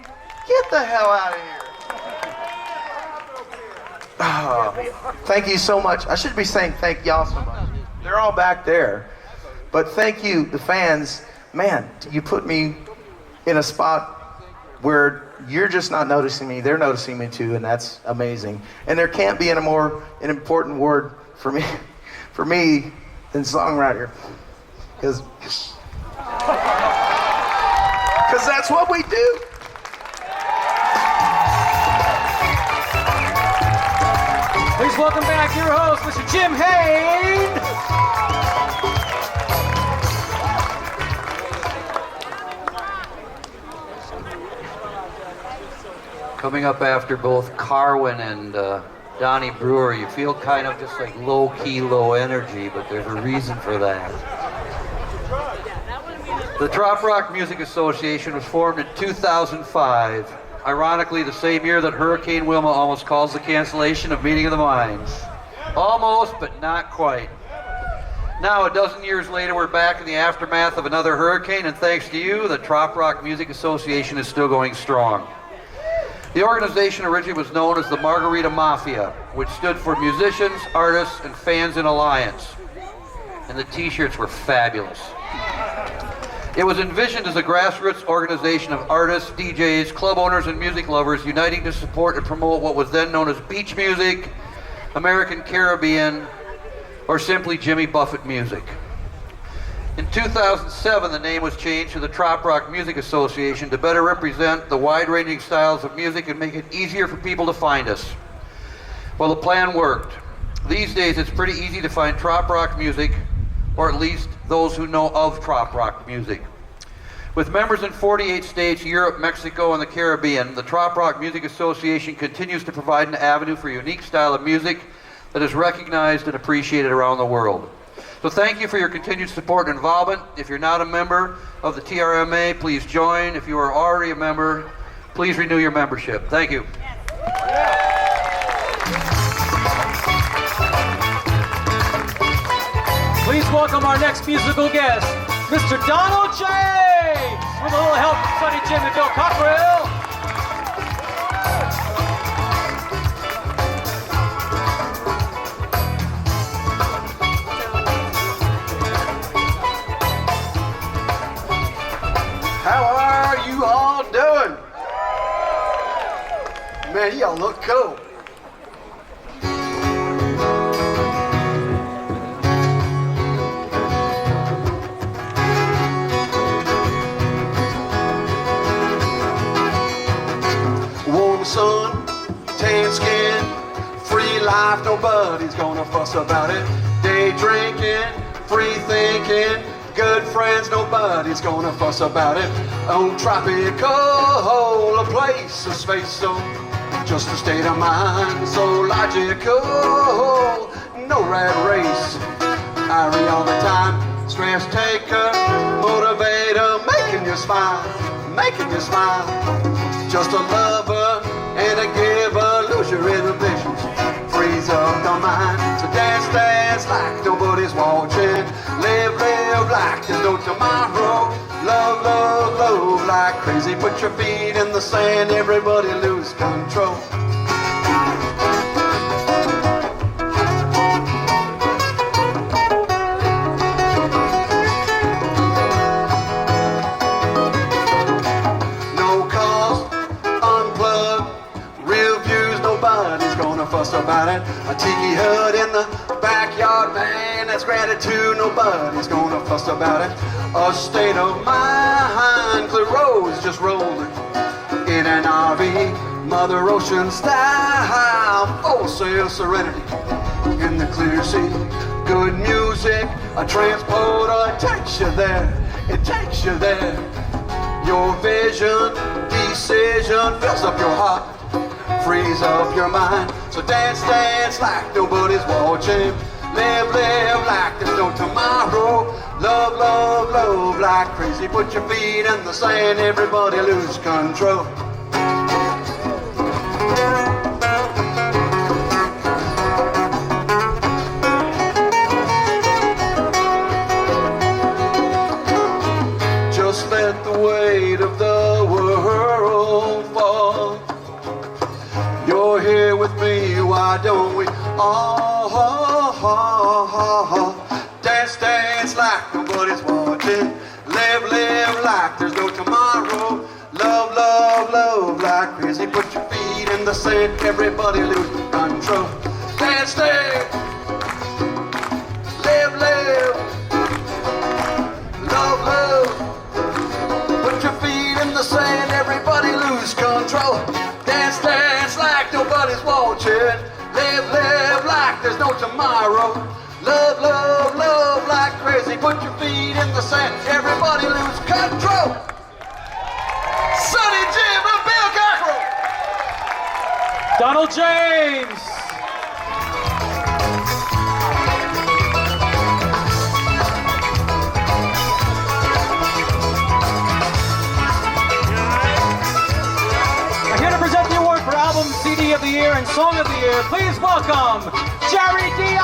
Get the hell out of here. Oh, thank you so much. I should be saying thank y'all so much. They're all back there. But thank you, the fans. Man, you put me in a spot where you're just not noticing me, they're noticing me too, and that's amazing. And there can't be an important word for me than songwriter. Because that's what we do. Please welcome back your host, Mr. Jim Hain. Coming up after both Carwin and Donnie Brewer, you feel kind of just like low-key, low energy, but there's a reason for that. The Trop Rock Music Association was formed in 2005 Ironically, the same year that Hurricane Wilma almost caused the cancellation of Meeting of the Minds. Almost, but not quite. Now, a dozen years later, we're back in the aftermath of another hurricane, and thanks to you, the Trop Rock Music Association is still going strong. The organization originally was known as the Margarita Mafia, which stood for Musicians, Artists, and Fans in Alliance. And the t-shirts were fabulous. It was envisioned as a grassroots organization of artists, DJs, club owners, and music lovers uniting to support and promote what was then known as beach music, American Caribbean, or simply Jimmy Buffett music. In 2007, the name was changed to the Trop Rock Music Association to better represent the wide-ranging styles of music and make it easier for people to find us. Well, the plan worked. These days, it's pretty easy to find Trop Rock music, or at least those who know of Trop Rock music. With members in 48 states, Europe, Mexico, and the Caribbean, the Trop Rock Music Association continues to provide an avenue for a unique style of music that is recognized and appreciated around the world. So thank you for your continued support and involvement. If you're not a member of the TRMA, please join. If you are already a member, please renew your membership. Thank you. Please welcome our next musical guest, Mr. Donald James, with a little help from Sonny Jim and Bill Cockrell. How are you all doing? Man, y'all look cool. Warm sun, tan skin, free life, nobody's gonna fuss about it. Day drinking, free thinking, good friends, nobody's gonna fuss about it. On tropical, a place, a space, so just a state of mind, so logical, no rat race. Irie all the time, stress taker, motivator, making you smile, making you smile. Just a lover and a giver, lose your inhibitions, freeze up the mind. So dance, dance like nobody's watching. Live, live like there's no tomorrow. Love, love, love like crazy. Put your feet in the sand, everybody lose control. No calls, unplugged, real views, nobody's gonna fuss about it. A tiki hut in the backyard, man, that's gratitude, nobody's gonna fuss about it. A state of mind, clear roads just rolling in an RV, Mother Ocean style, full sail serenity in the clear sea. Good music, a transporter, it takes you there, it takes you there. Your vision, decision fills up your heart, frees up your mind. So dance, dance like nobody's watching. Live, live like there's no tomorrow. Love, love, love like crazy. Put your feet in the sand, everybody lose control. Just let the weight of the world fall. You're here with me, why don't we all dance, dance like nobody's watching. Live, live like there's no tomorrow. Love, love, love like crazy. Put your feet in the sand, everybody lose control. Dance, dance, live, live, love, love. Put your feet in the sand, everybody lose control. Dance, dance like nobody's watching. Live, live like there's no tomorrow. Love, love, love like crazy. Put your feet in the sand, everybody lose control. Sonny Jim and Bill Cockrell. Donald James. Song of the Year. Please welcome Jerry Diaz!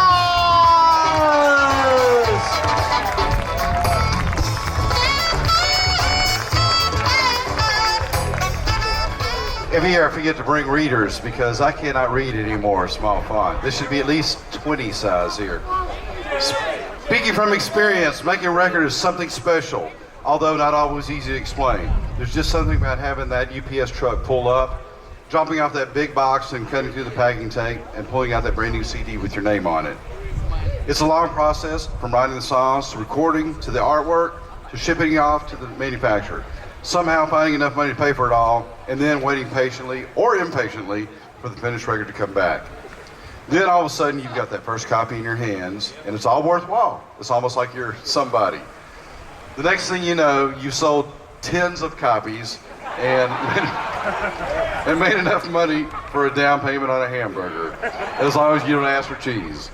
Every year I forget to bring readers because I cannot read anymore, small font. This should be at least 20 size here. Speaking from experience, making a record is something special, although not always easy to explain. There's just something about having that UPS truck pull up, dropping off that big box and cutting through the packing tape and pulling out that brand new CD with your name on it. It's a long process from writing the songs to recording to the artwork to shipping it off to the manufacturer. Somehow finding enough money to pay for it all, and then waiting patiently or impatiently for the finished record to come back. Then all of a sudden you've got that first copy in your hands, and it's all worthwhile. It's almost like you're somebody. The next thing you know, you sold tens of copies and made enough money for a down payment on a hamburger, as long as you don't ask for cheese.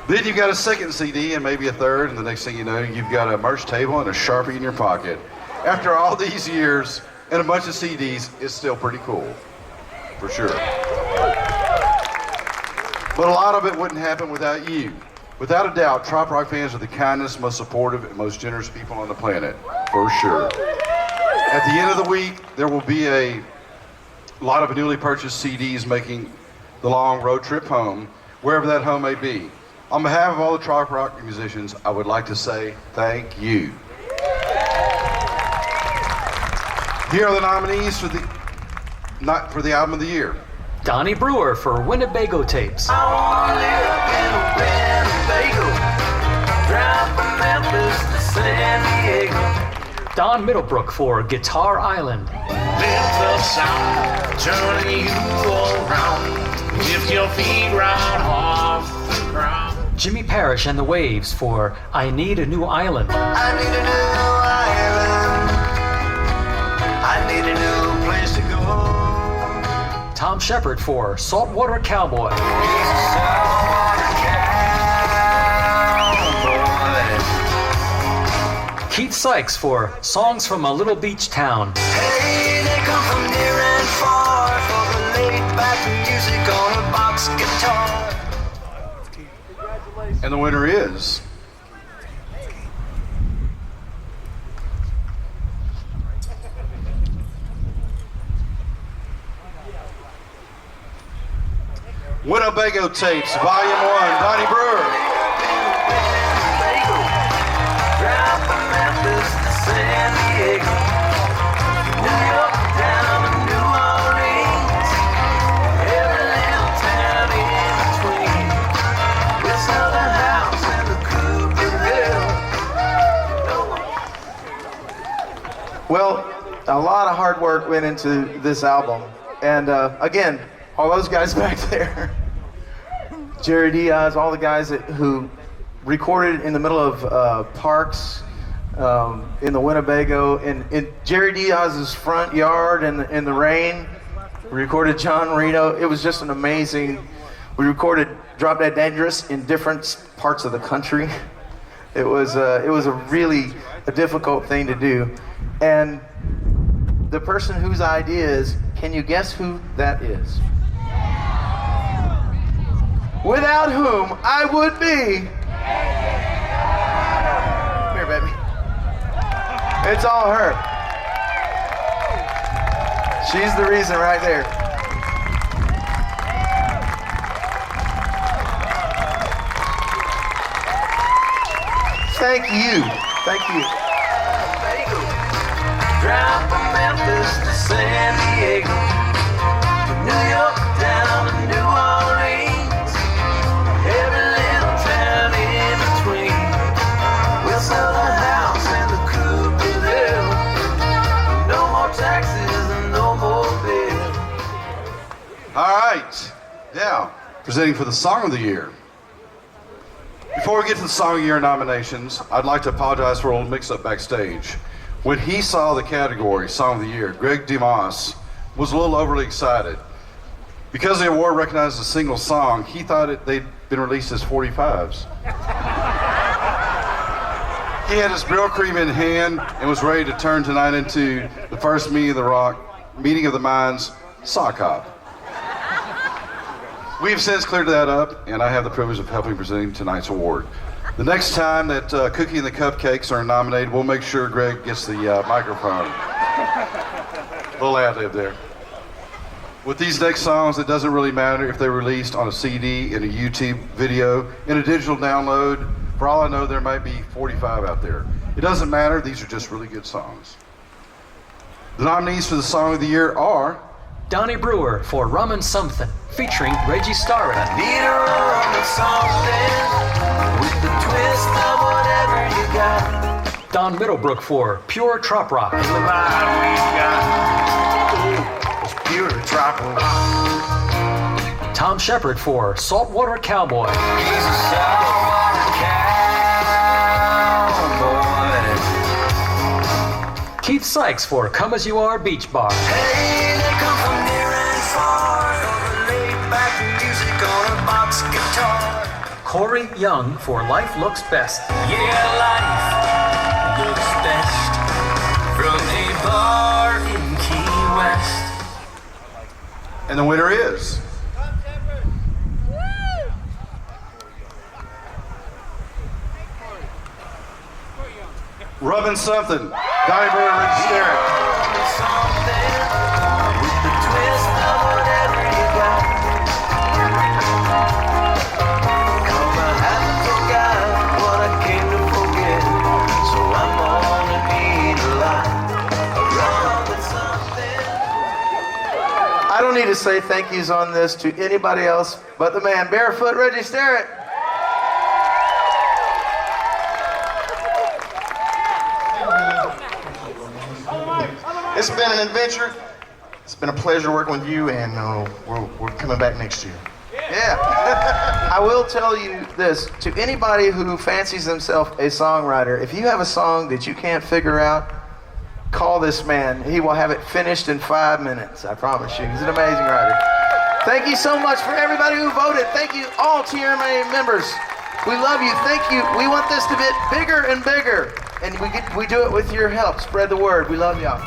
Then you've got a second CD and maybe a third, and the next thing you know, you've got a merch table and a Sharpie in your pocket. After all these years and a bunch of CDs, it's still pretty cool, for sure. But a lot of it wouldn't happen without you. Without a doubt, Trop Rock fans are the kindest, most supportive, and most generous people on the planet, for sure. At the end of the week, there will be a lot of newly purchased CDs making the long road trip home, wherever that home may be. On behalf of all the Trop Rock musicians, I would like to say thank you. Here are the nominees for the album of the year. Donnie Brewer for Winnebago Tapes. I wanna live in a Winnebago, drive from Memphis to San Diego. Don Middlebrook for Guitar Island. Live the sound, turning you around with your feet right off the ground. Jimmy Parrish and the Waves for I Need a New Island. I need a new island. I need a new place to go. Tom Shepard for Saltwater Cowboy. He's a saltwater cowboy. Keith Sykes for Songs from a Little Beach Town. Hey, they come from near and far for the laid back music on a box guitar. And the winner is... Winnebago Tapes, Volume 1, Donnie Brewer. Drive from Memphis to San Diego, New York down to New Orleans, every little town in between. We sell the house and the Cooperville. Well, a lot of hard work went into this album. And again, all those guys back there, Jerry Diaz, all the guys who recorded in the middle of parks in the Winnebago, in Jerry Diaz's front yard in the rain. We recorded John Marina. It was just an amazing. We recorded Drop Dead Dangerous in different parts of the country. It was a really difficult thing to do, and the person whose idea is, can you guess who that is? Without whom I would be. Come here, baby. It's all her. She's the reason right there. Thank you. Thank you. Drive from Memphis to San Diego, New York down to New Orleans, every little town in between. We'll sell the house and the Cooperville. No more taxes and no more bill. All right, now, presenting for the Song of the Year. Before we get to the Song of the Year nominations, I'd like to apologize for a little mix-up backstage. When he saw the category, Song of the Year, Greg DeMoss was a little overly excited. Because the award recognized a single song, he thought they'd been released as 45s. He had his Brill Cream in hand and was ready to turn tonight into the first meeting of the Minds sock hop. We've since cleared that up, and I have the privilege of helping presenting tonight's award. The next time that Cookie and the Cupcakes are nominated, we'll make sure Greg gets the microphone. Little ad-lib there. With these next songs, it doesn't really matter if they're released on a CD, in a YouTube video, in a digital download. For all I know, there might be 45 out there. It doesn't matter, these are just really good songs. The nominees for the Song of the Year are Donnie Brewer for Rum and Something, featuring Reggie Starrett. Need a rum and something with the twist of whatever you got. Don Middlebrook for Pure Trop Rock. The vibe we got is pure trop rock. Tom Shepard for Saltwater Cowboy. He's a saltwater cowboy. Keith Sykes for Come As You Are Beach Bar. Hey, they come from near and far. Over laid back music on a box guitar. Corey Young for Life Looks Best. Yeah, life looks best from a bar in Key West. And the winner is Rubbin' Something, Donnie Brewer and Reggie Starrett. I don't need to say thank yous on this to anybody else but the man, Barefoot Reggie Starrett. It's been an adventure. It's been a pleasure working with you, and we're coming back next year. Yeah. I will tell you this, to anybody who fancies themselves a songwriter, if you have a song that you can't figure out, call this man. He will have it finished in 5 minutes, I promise you. He's an amazing writer. Thank you so much for everybody who voted. Thank you all TRMA members. We love you. Thank you. We want this to get bigger and bigger. And we do it with your help. Spread the word. We love y'all.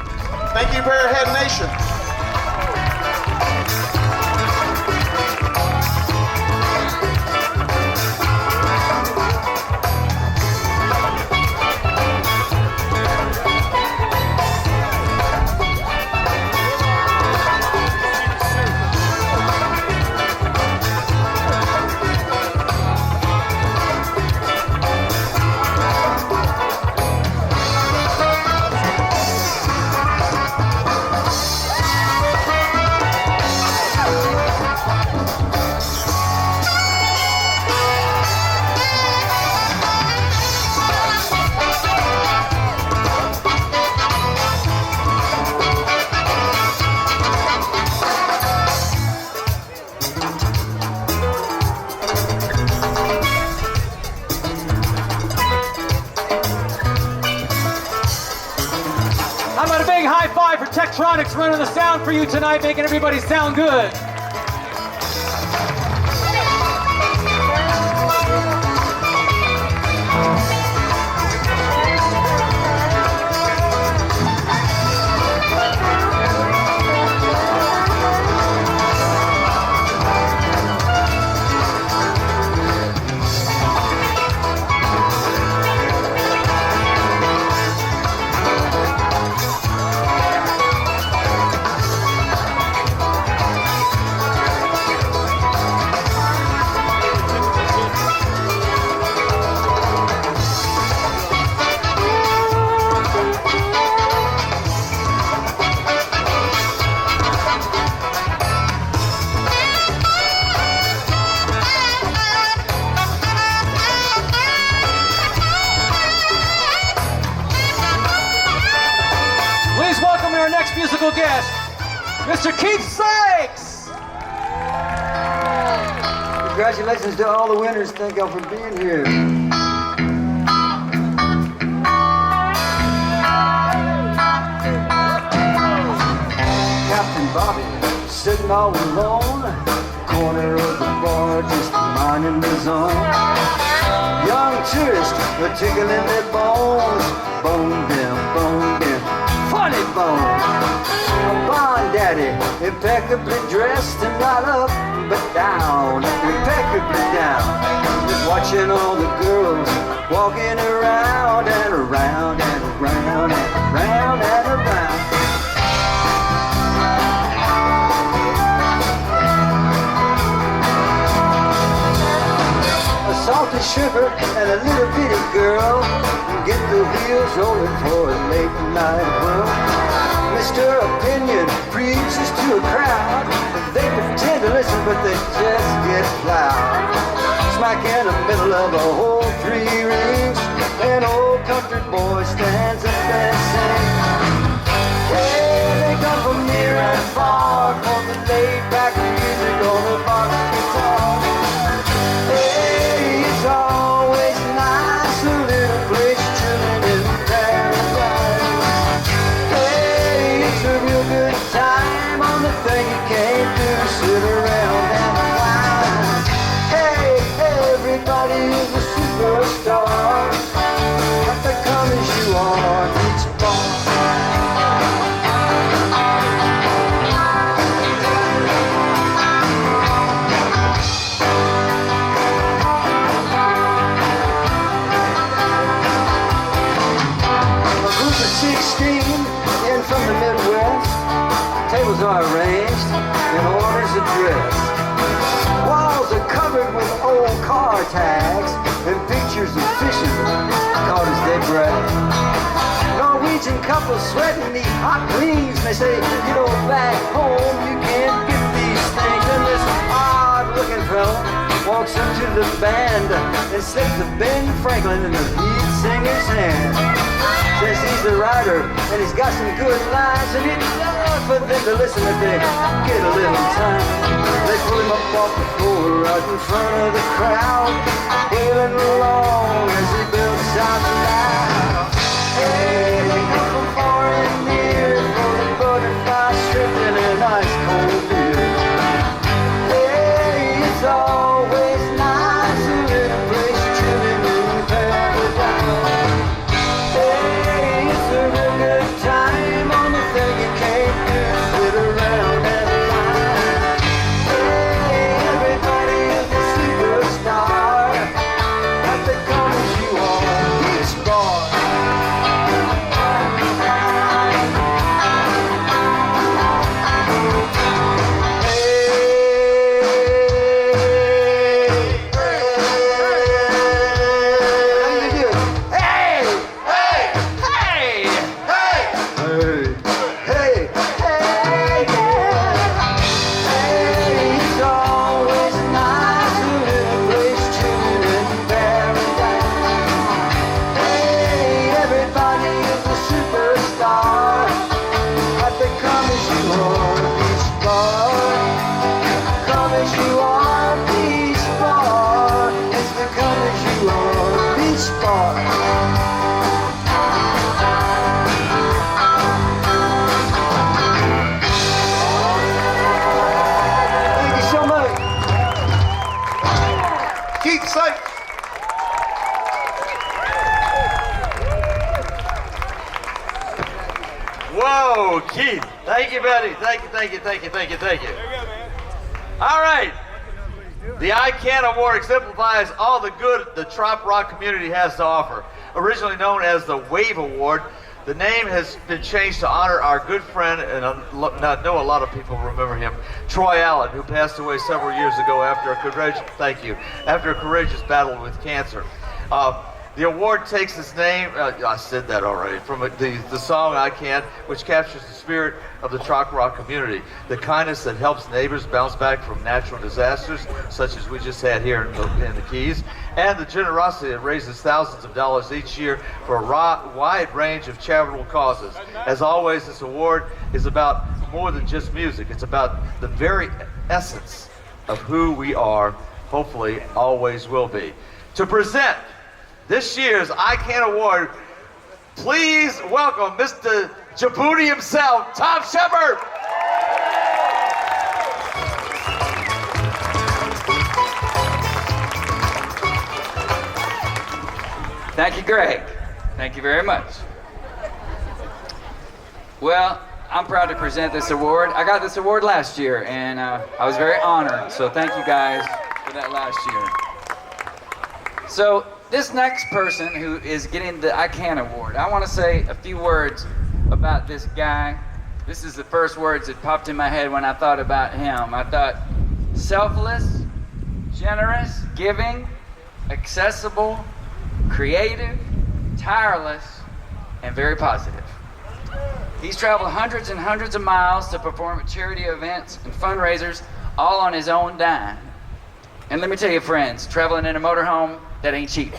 Thank you, Bearhead Nation. Tektronix running the sound for you tonight, making everybody sound good. Musical guest, Mr. Keith Sykes. Congratulations to all the winners. Thank y'all for being here. Captain Bobby sitting all alone, corner of the bar, just minding his own. Young tourists, a tickle in their bones, bone them, funny phone. A Bond daddy, impeccably dressed and not up but down, impeccably down. Just watching all the girls walking around and around and around and around and around. A salty stripper and a little bitty girl get the wheels rolling for a late night whirl. Mr. Opinion preaches to a crowd. They pretend to listen, but they just get loud. Smack in the middle of a whole 3 rings, an old country boy stands up and sings. Hey, they come from near and far for the laid-back music on the box guitar. Hey, it's always nice, a little place chilling in paradise. Hey, it's a real good time on the thing you can't do, sit around and whine. Hey, everybody is a superstar, have to come as you are, each bar. In from the Midwest, tables are arranged in orders addressed. Walls are covered with old car tags and pictures of fishermen caught as they brag. Norwegian couples sweating the hot greens. They say, you know, back home you can't get these things. And this odd-looking fella walks up to the band and slips the Ben Franklin in the lead singer's hand. Says he's the writer and he's got some good lines, and it's love for them to listen if they get a little time. They pull him up off the floor right in front of the crowd, wailing along as he builds out loud. Hey, they come from far and near for the butterfly strip and an ice cold beer. Hey, it's always nice, a little place chilling in paradise. It's a real good time on the thing you can't do, sit around and lie. Hey, everybody is a superstar, have to come as you are, each bar. Whoa, Keith. Thank you, buddy. Thank you, thank you, thank you, thank you, thank you. All right. The I Can Award exemplifies all the good the Trop rock community has to offer. Originally known as the Wave Award, the name has been changed to honor our good friend, and I know a lot of people remember him, Troy Allen, who passed away several years ago after a courageous battle with cancer. The award takes its name, I said that already, from the song I Can, which captures the spirit of the Trop rock community, the kindness that helps neighbors bounce back from natural disasters, such as we just had here in the Keys, and the generosity that raises thousands of dollars each year for a wide range of charitable causes. As always, this award is about more than just music. It's about the very essence of who we are, hopefully always will be. To present this year's I Can Award, please welcome Mr. Djibouti himself, Tom Shepard. Thank you, Greg. Thank you very much. Well, I'm proud to present this award. I got this award last year, and I was very honored. So thank you guys for that last year. So this next person who is getting the I Can Award, I want to say a few words about this guy. This is the first words that popped in my head when I thought about him. I thought selfless, generous, giving, accessible, creative, tireless, and very positive. He's traveled hundreds and hundreds of miles to perform at charity events and fundraisers, all on his own dime. And let me tell you, friends, traveling in a motorhome, that ain't cheap.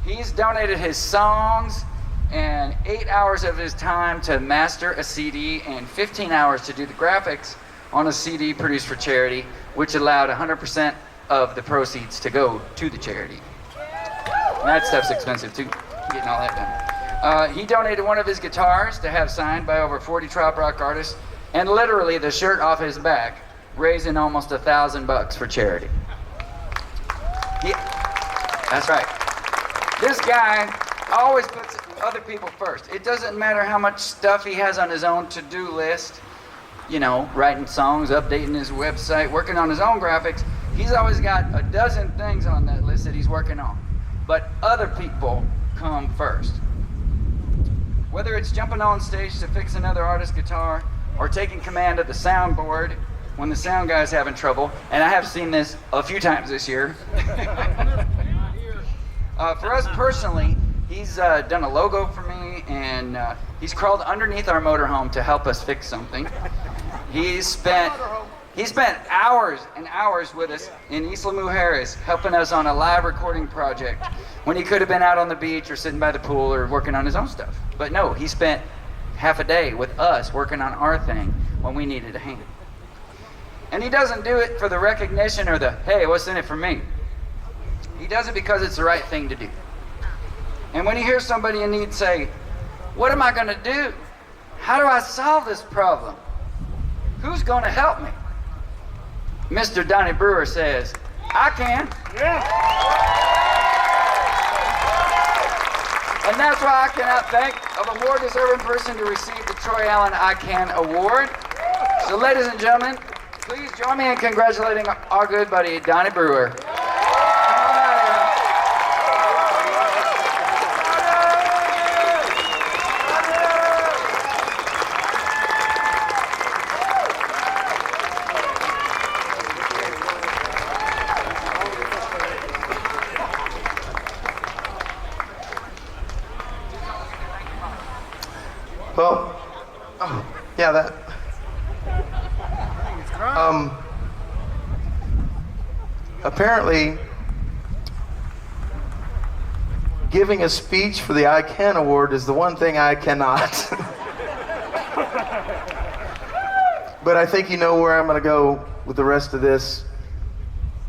He's donated his songs and 8 hours of his time to master a CD and 15 hours to do the graphics on a CD produced for charity, which allowed 100% of the proceeds to go to the charity. And that stuff's expensive too, getting all that done. He donated one of his guitars to have signed by over 40 trop rock artists, and literally the shirt off his back, raising almost $1,000 for charity. That's right. This guy always puts other people first. It doesn't matter how much stuff he has on his own to-do list, you know, writing songs, updating his website, working on his own graphics. He's always got a dozen things on that list that he's working on. But other people come first. Whether it's jumping on stage to fix another artist's guitar or taking command of the soundboard when the sound guy's having trouble, and I have seen this a few times this year. For us personally, he's done a logo for me, and he's crawled underneath our motorhome to help us fix something. He spent hours and hours with us in East Lamu-Harris, helping us on a live recording project when he could have been out on the beach or sitting by the pool or working on his own stuff. But no, he spent half a day with us working on our thing when we needed a hand. And he doesn't do it for the recognition or the, hey, what's in it for me? He does it because it's the right thing to do. And when he hears somebody in need say, what am I going to do? How do I solve this problem? Who's going to help me? Mr. Donnie Brewer says, I can. Yeah. And that's why I cannot think of a more deserving person to receive the Troy Allen I Can Award. So ladies and gentlemen, please join me in congratulating our good buddy, Donnie Brewer. Well, yeah, that. Apparently, giving a speech for the I Can Award is the one thing I cannot. But I think you know where I'm going to go with the rest of this.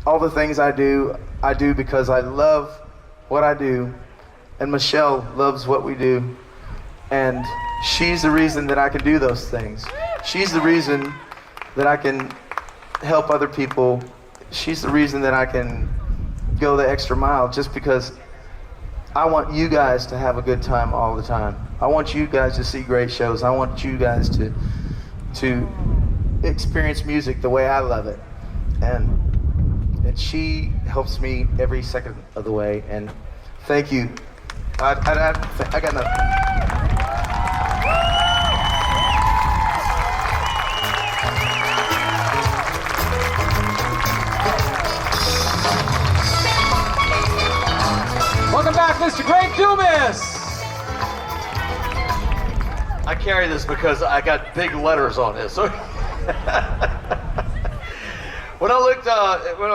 All the things I do because I love what I do, and Michelle loves what we do, and she's the reason that I can do those things. She's the reason that I can help other people. She's the reason that I can go the extra mile, just because I want you guys to have a good time all the time. I want you guys to see great shows. I want you guys to experience music the way I love it. And she helps me every second of the way. And thank you. I got nothing. Welcome back, Mr. Greg Dumas. I carry this because I got big letters on this. So when I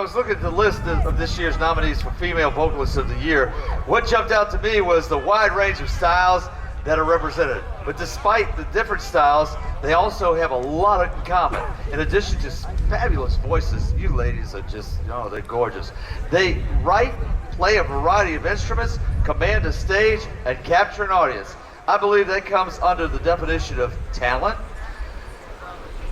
was looking at the list of this year's nominees for Female Vocalist of the Year, what jumped out to me was the wide range of styles that are represented. But despite the different styles, they also have a lot in common. In addition to fabulous voices, you ladies are just, they're gorgeous. They write, play a variety of instruments, command a stage, and capture an audience. I believe that comes under the definition of talent.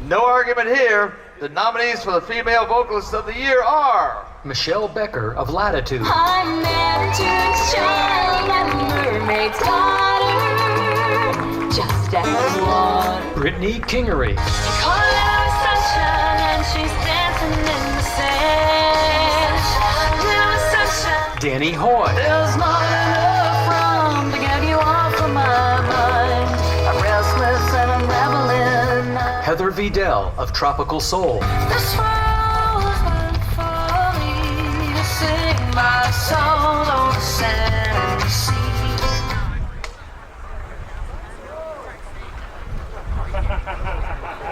No argument here. The nominees for the Female Vocalist of the Year are Michelle Becker of Latitude, I'm Neptune's child and mermaid's daughter. standing water. Brittany Kingery. Call her sunshine and she's dancing in the sand. Little sunshine. Danny Hoy. There's not enough room to get you off of my mind. I'm restless and I'm reveling. Heather Vidal of Tropical Soul. This world was meant for me to sing my soul on the sandy seas.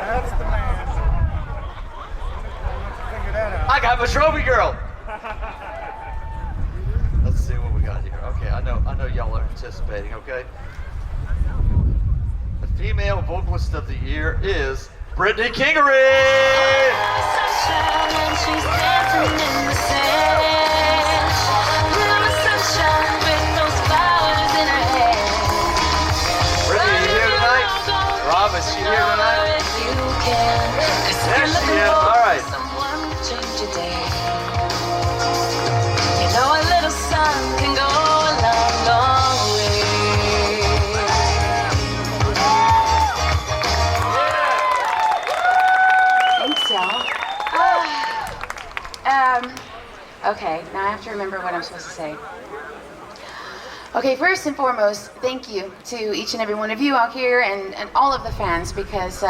That's the man. I got my trophy girl. Let's see what we got here. Okay, I know y'all are anticipating, okay? The female vocalist of the year is Brittany Kingery. Sunshine and she's dancing in the sand. Little sunshine with those flowers in her hair. Brittany, you here tonight? Rob, is she here tonight? You can, 'cause There you're she looking is. for All right. someone to change your day. You know a little sun can go a long, long way. Thanks, y'all. Okay, now I have to remember what I'm supposed to say. Okay, first and foremost, thank you to each and every one of you out here and all of the fans, because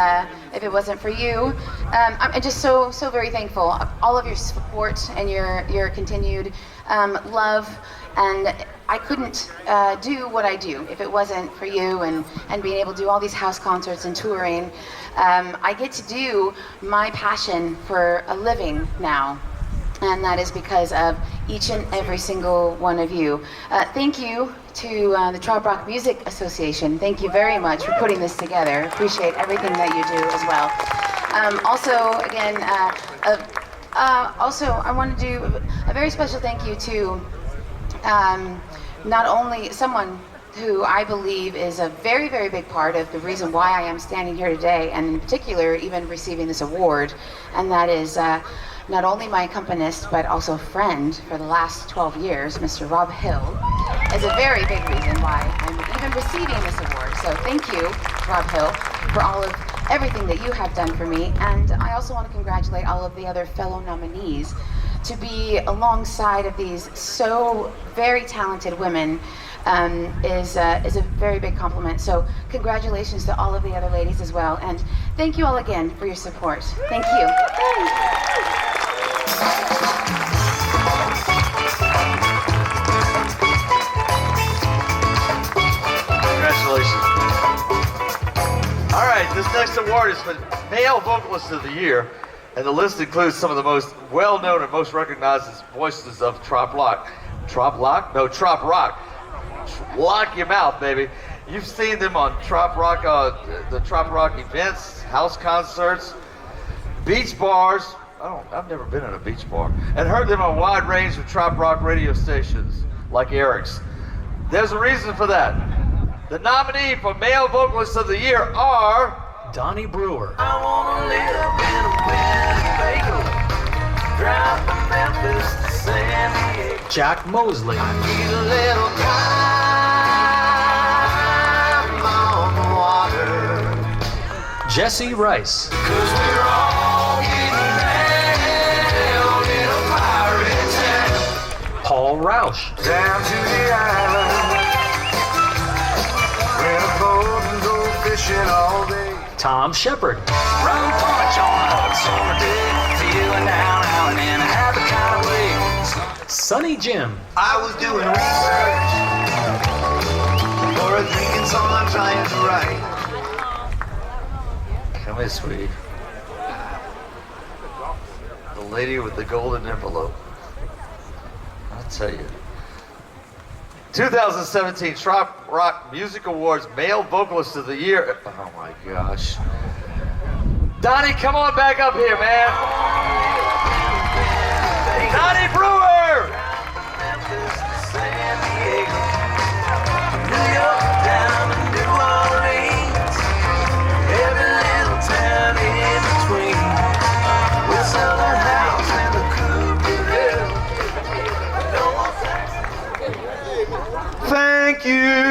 if it wasn't for you, I'm just so very thankful. All of your support and your continued love, and I couldn't do what I do if it wasn't for you and being able to do all these house concerts and touring. I get to do my passion for a living now, and that is because of each and every single one of you. Thank you to the Trop Rock Music Association. Thank you very much for putting this together. Appreciate everything that you do as well. Also, again, I want to do a very special thank you to not only someone who I believe is a very, very big part of the reason why I am standing here today, and in particular even receiving this award, and that is not only my accompanist but also friend for the last 12 years, Mr. Rob Hill, is a very big reason why I'm even receiving this award. So thank you, Rob Hill, for all of everything that you have done for me. And I also want to congratulate all of the other fellow nominees. To be alongside of these so very talented women is a very big compliment. So congratulations to all of the other ladies as well. And thank you all again for your support. Thank you. Congratulations. All right, this next award is for Male Vocalist of the Year, and the list includes some of the most well-known and most recognized voices of Trop Rock. Trop Rock? No, Trop Rock. Lock your mouth, baby. You've seen them on Trop Rock, the Trop Rock events, house concerts, beach bars. I've never been in a beach bar. And heard them on a wide range of Trop Rock radio stations, like Eric's. There's a reason for that. The nominee for Male Vocalist of the Year are Donnie Brewer. I wanna live in a Winnebago, drive from Memphis to San Diego. Jack Mosley. I need a little time on the water. Jesse Rice. 'Cause we're all getting down in a pirate town. Paul Roush. Down to the island, where the boat and go fishing all day. Tom Shepard. Rum punch on a hot summer day, feeling down out and in a happy kind of way. Sonny Jim. I was doing research for a drinking song I'm trying to write. Come here, sweetie. The lady with the golden envelope. I'll tell you. 2017 Trop Rock Music Awards Male Vocalist of the Year. Oh my gosh. Donnie, come on back up here, man. Donnie Brewer! San Diego, New York down to New Orleans, every little town in between. We'll sell the house and the coupe. Thank you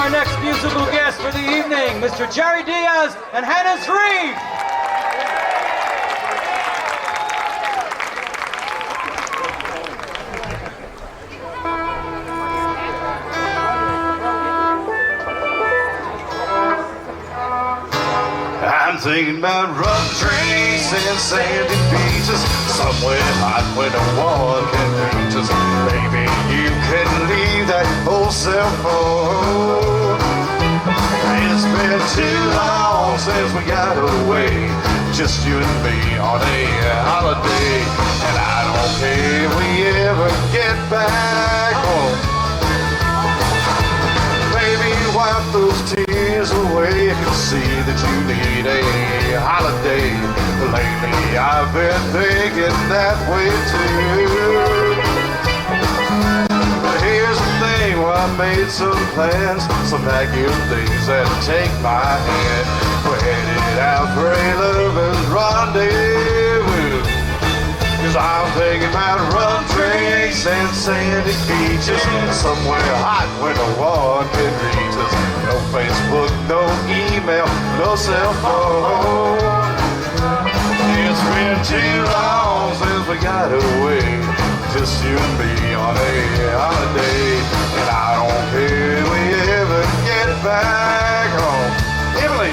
our next musical guest for the evening, Mr. Jerry Diaz and Hannah Shreve. I'm thinking about rough drinks and sandy beaches, somewhere hot where no one can reach us. Maybe you can leave that old cell phone. It's been too long since we got away, just you and me on a holiday. And I don't care if we ever get back home. Baby, wipe those tears away. I can see that you need a holiday. Lately I've been thinking that way too. But here's the thing, well, I made some plans, some vacuum things that take my hand. We're headed out for a loving rendezvous. Cause I'm thinking about rum drinks and sandy beaches, somewhere hot where no one can reach us. No Facebook, no email, no cell phone. It's been too long since we got away, just you and me on a holiday. And I don't care if we ever get back home. Italy.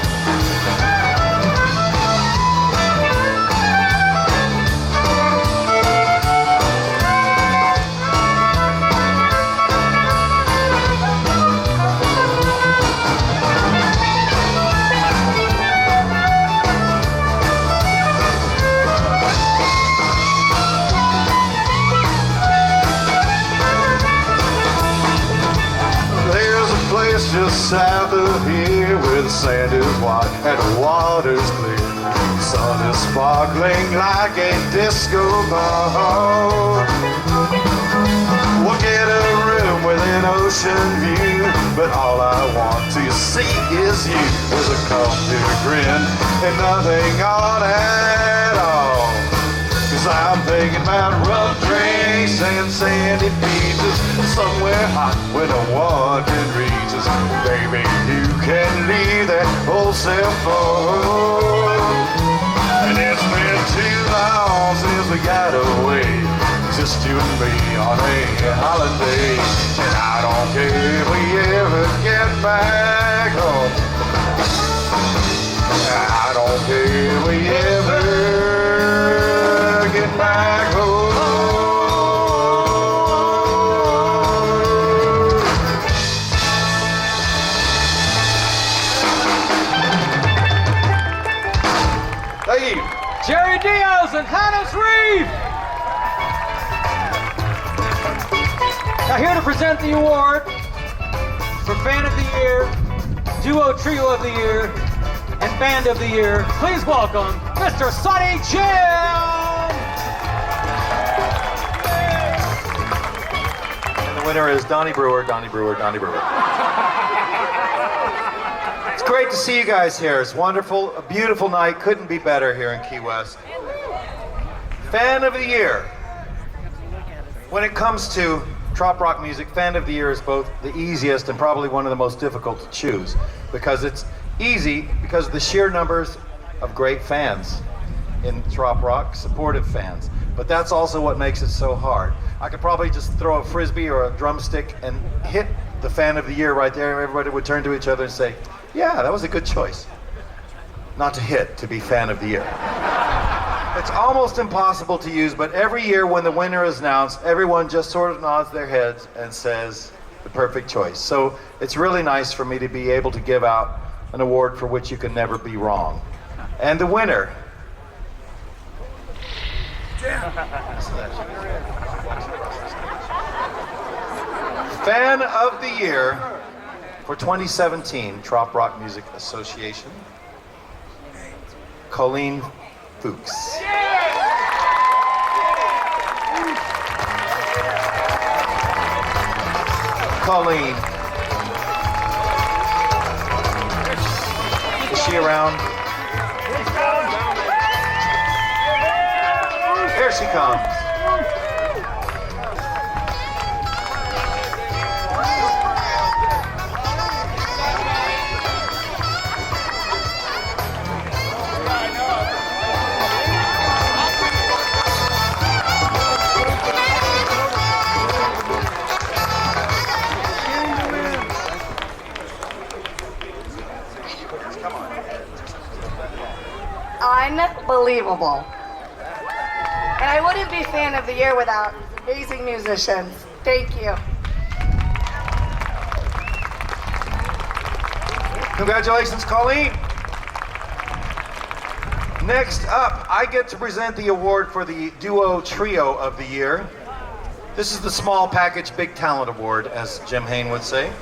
Just south of here where the sand is white and the water's clear, the sun is sparkling like a disco ball. We'll get a room with an ocean view, but all I want to see is you. There's a computer grin and nothing on at all. Cause I'm thinking about rough drinks and sandy beaches, somewhere hot where no one can reach us. Baby, you can leave that old cell phone. And it's been too long since we got away, just you and me on a holiday. And I don't care if we ever get back home. I don't care if we ever get back home. Thank you. Jerry Diaz and Hannah Shreve. Now here to present the award for Fan of the Year, Duo Trio of the Year, and Band of the Year, please welcome Mr. Sonny Jim! And the winner is Donnie Brewer, Donnie Brewer, Donnie Brewer. It's great to see you guys here. It's wonderful, a beautiful night. Couldn't be better here in Key West. Fan of the Year. When it comes to trop rock music, Fan of the Year is both the easiest and probably one of the most difficult to choose, because it's easy because of the sheer numbers of great fans in trop rock, supportive fans. But that's also what makes it so hard. I could probably just throw a frisbee or a drumstick and hit the Fan of the Year right there. Everybody would turn to each other and say, yeah, that was a good choice. Not to hit, to be Fan of the Year. It's almost impossible to use, but every year when the winner is announced, everyone just sort of nods their heads and says the perfect choice. So it's really nice for me to be able to give out an award for which you can never be wrong. And the winner. Fan of the Year for 2017, Trop Rock Music Association, Colleen Fuchs. Colleen. Is she around? Here she comes. unbelievable. And I wouldn't be fan of the year without amazing musicians. Thank you. Congratulations, Colleen. Next up, I get to present the award for the Duo Trio of the Year. This is the Small Package Big Talent Award, as Jim Hain would say.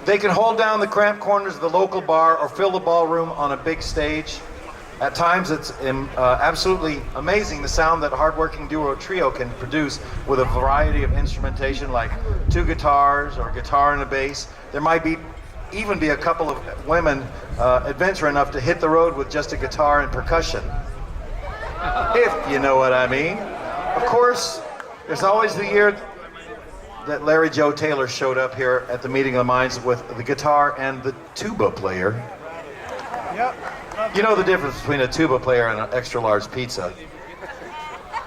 They can hold down the cramped corners of the local bar or fill the ballroom on a big stage. At times, it's absolutely amazing the sound that hardworking duo trio can produce with a variety of instrumentation like 2 guitars or a guitar and a bass. There might even be a couple of women adventure enough to hit the road with just a guitar and percussion. If you know what I mean. Of course, there's always the year that Larry Joe Taylor showed up here at the Meeting of the Minds with the guitar and the tuba player. Yep. You know the difference between a tuba player and an extra large pizza.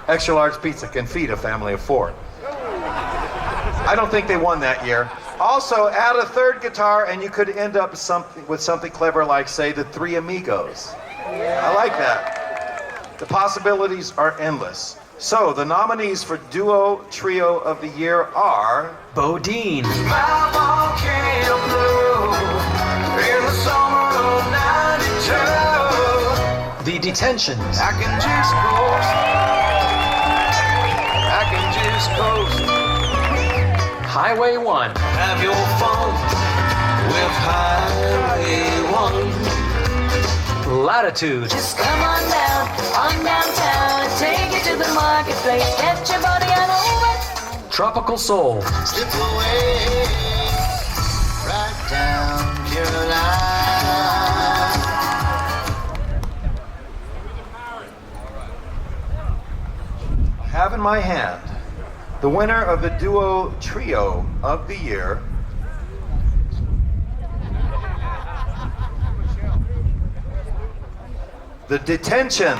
Extra large pizza can feed a family of 4. I don't think they won that year. Also, add a 3rd guitar and you could end up with something clever like, say, the Three Amigos. I like that. The possibilities are endless. So, the nominees for Duo Trio of the Year are... Bodine. My volcano blew in the summer of '92. The Detentions. I can just coast. Highway 1. Have your fun with Highway 1. Latitude. Just come on downtown and take it to the marketplace. Get your body on over. Tropical Soul. Slip away right down Carolina. I have in my hand the winner of the Duo Trio of the Year, The Detentions.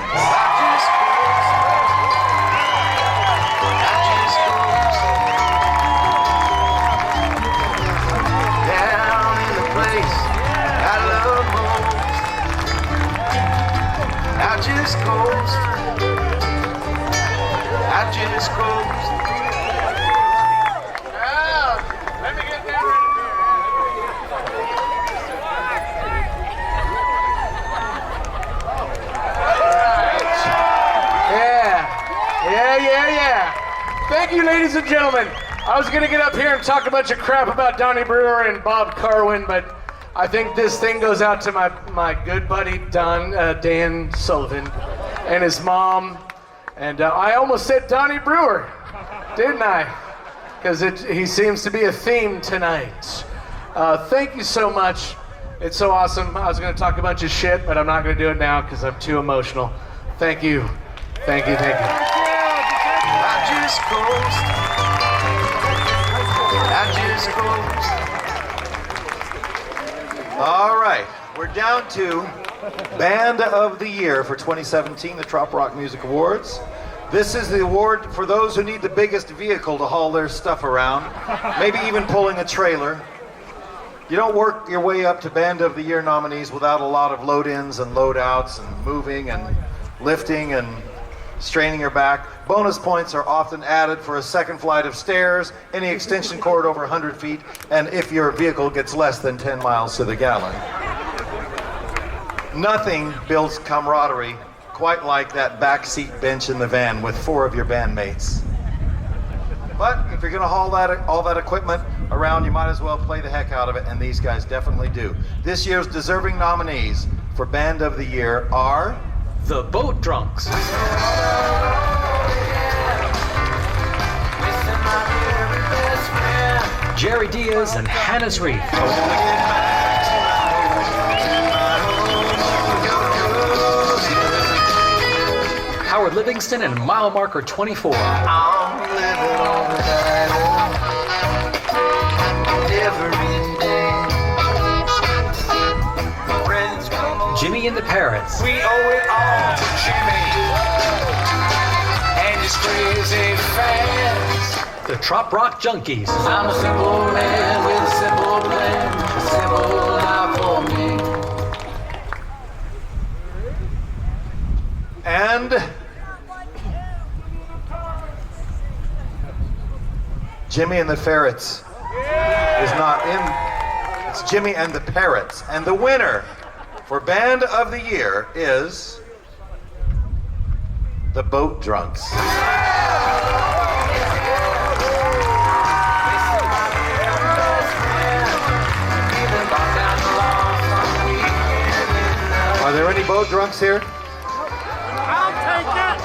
Down in the place I love most. I just coast. Let me get down. Yeah. Thank you, ladies and gentlemen. I was gonna get up here and talk a bunch of crap about Donnie Brewer and Bob Carwin, but I think this thing goes out to my good buddy Dan Sullivan and his mom. And I almost said Donnie Brewer, didn't I? Because he seems to be a theme tonight. Thank you so much. It's so awesome. I was going to talk a bunch of shit, but I'm not going to do it now because I'm too emotional. Thank you. Thank you. I just coast. All right, we're down to Band of the Year for 2017, the Trop Rock Music Awards. This is the award for those who need the biggest vehicle to haul their stuff around, maybe even pulling a trailer. You don't work your way up to Band of the Year nominees without a lot of load-ins and load-outs and moving and lifting and straining your back. Bonus points are often added for a second flight of stairs, any extension cord over 100 feet, and if your vehicle gets less than 10 miles to the gallon. Nothing builds camaraderie quite like that backseat bench in the van with 4 of your bandmates. But if you're gonna haul all that equipment around, you might as well play the heck out of it, and these guys definitely do. This year's deserving nominees for Band of the Year are... The Boat Drunks. Jerry Diaz and Hannes Reef. Howard Livingston and Mile Marker 24. I'm living on the dial every day. Friends come over. Jimmy and the Parrots. We owe it all to Jimmy and his crazy fans. The Trop Rock Junkies. I'm a simple man with a simple plan, a simple life for me. Jimmy and the Ferrets is not in. It's Jimmy and the Parrots. And the winner for Band of the Year is the Boat Drunks. Are there any boat drunks here? I'll take it.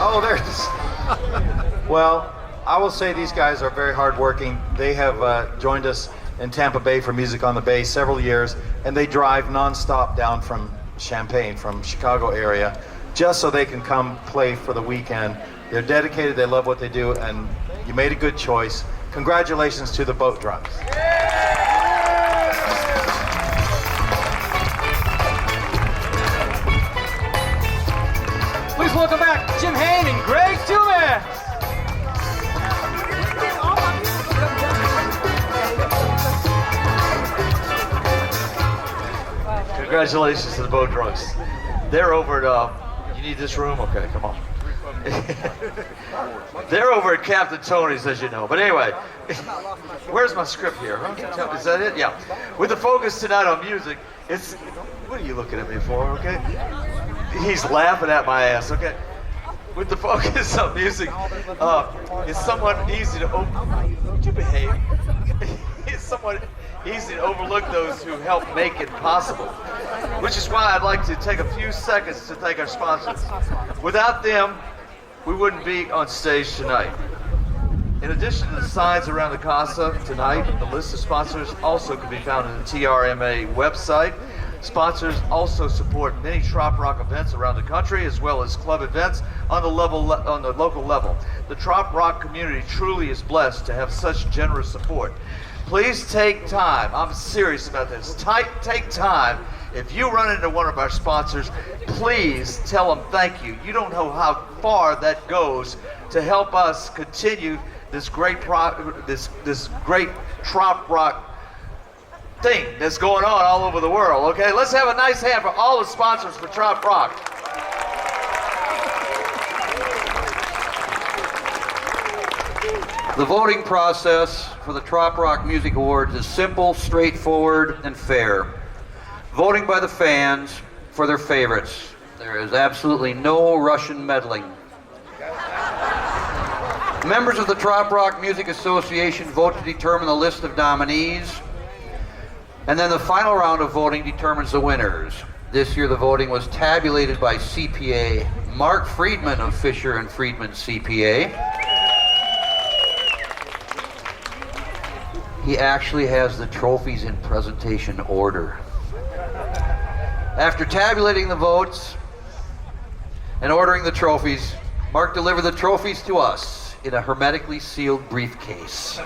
Oh, there's. Well, I will say these guys are very hardworking. They have joined us in Tampa Bay for Music on the Bay several years, and they drive nonstop down from Champaign, from Chicago area, just so they can come play for the weekend. They're dedicated, they love what they do, and you made a good choice. Congratulations to the Boat Drunks. Please welcome back Jim Hain and Greg Tumas. Congratulations to the Boat Drunks. They're over at, you need this room? Okay, come on. They're over at Captain Tony's, as you know. But anyway, where's my script here? Huh? Is that it? Yeah. With the focus tonight on music, it's, what are you looking at me for, okay? He's laughing at my ass, okay? With the focus on music, it's somewhat easy to, would you behave? It's somewhat easy to overlook those who help make it possible, which is why I'd like to take a few seconds to thank our sponsors. Without them, we wouldn't be on stage tonight. In addition to the signs around the Casa tonight, the list of sponsors also can be found on the TRMA website. Sponsors also support many Trop Rock events around the country, as well as club events on the local level. The Trop Rock community truly is blessed to have such generous support. Please take time, I'm serious about this, take time. If you run into one of our sponsors, please tell them thank you. You don't know how far that goes to help us continue this great this great Trop Rock thing that's going on all over the world, okay? Let's have a nice hand for all the sponsors for Trop Rock. The voting process for the Trop Rock Music Awards is simple, straightforward, and fair. Voting by the fans for their favorites. There is absolutely no Russian meddling. Members of the Trop Rock Music Association vote to determine the list of nominees, and then the final round of voting determines the winners. This year the voting was tabulated by CPA Mark Friedman of Fisher & Friedman CPA. He actually has the trophies in presentation order. After tabulating the votes and ordering the trophies, Mark delivered the trophies to us in a hermetically sealed briefcase.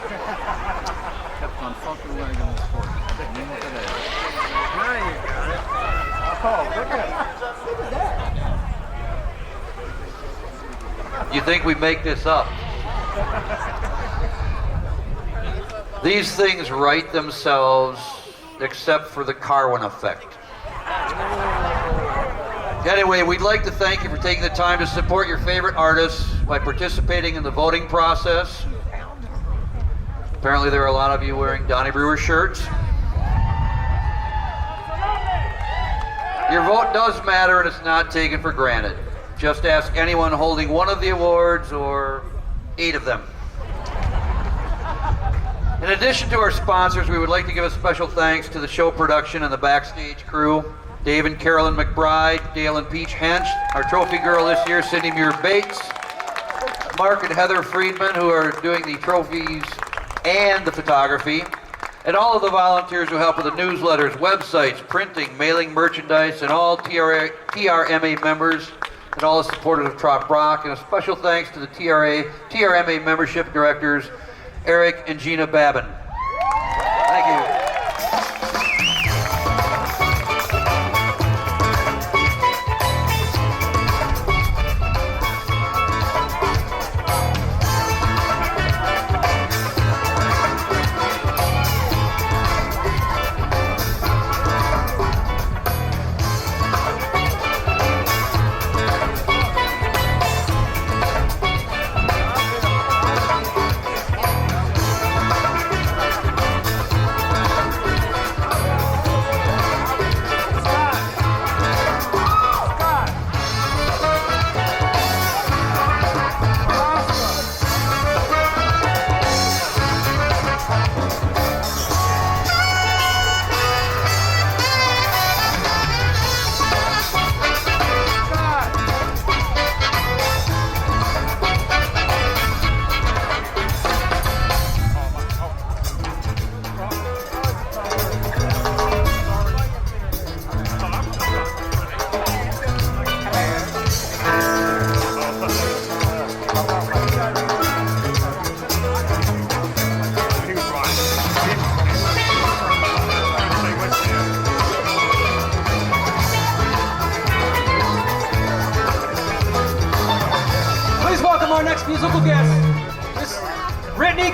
You think we make this up? These things write themselves, except for the Carwin effect. Anyway, we'd like to thank you for taking the time to support your favorite artists by participating in the voting process. Apparently there are a lot of you wearing Donnie Brewer shirts. Your vote does matter and it's not taken for granted. Just ask anyone holding one of the awards or 8 of them. In addition to our sponsors, we would like to give a special thanks to the show production and the backstage crew. Dave and Carolyn McBride, Dale and Peach Hench, our trophy girl this year, Cindy Muir Bates, Mark and Heather Friedman, who are doing the trophies and the photography, and all of the volunteers who help with the newsletters, websites, printing, mailing merchandise, and all TRMA members, and all the supporters of Trop Rock, and a special thanks to the TRMA membership directors, Eric and Gina Babin. Thank you.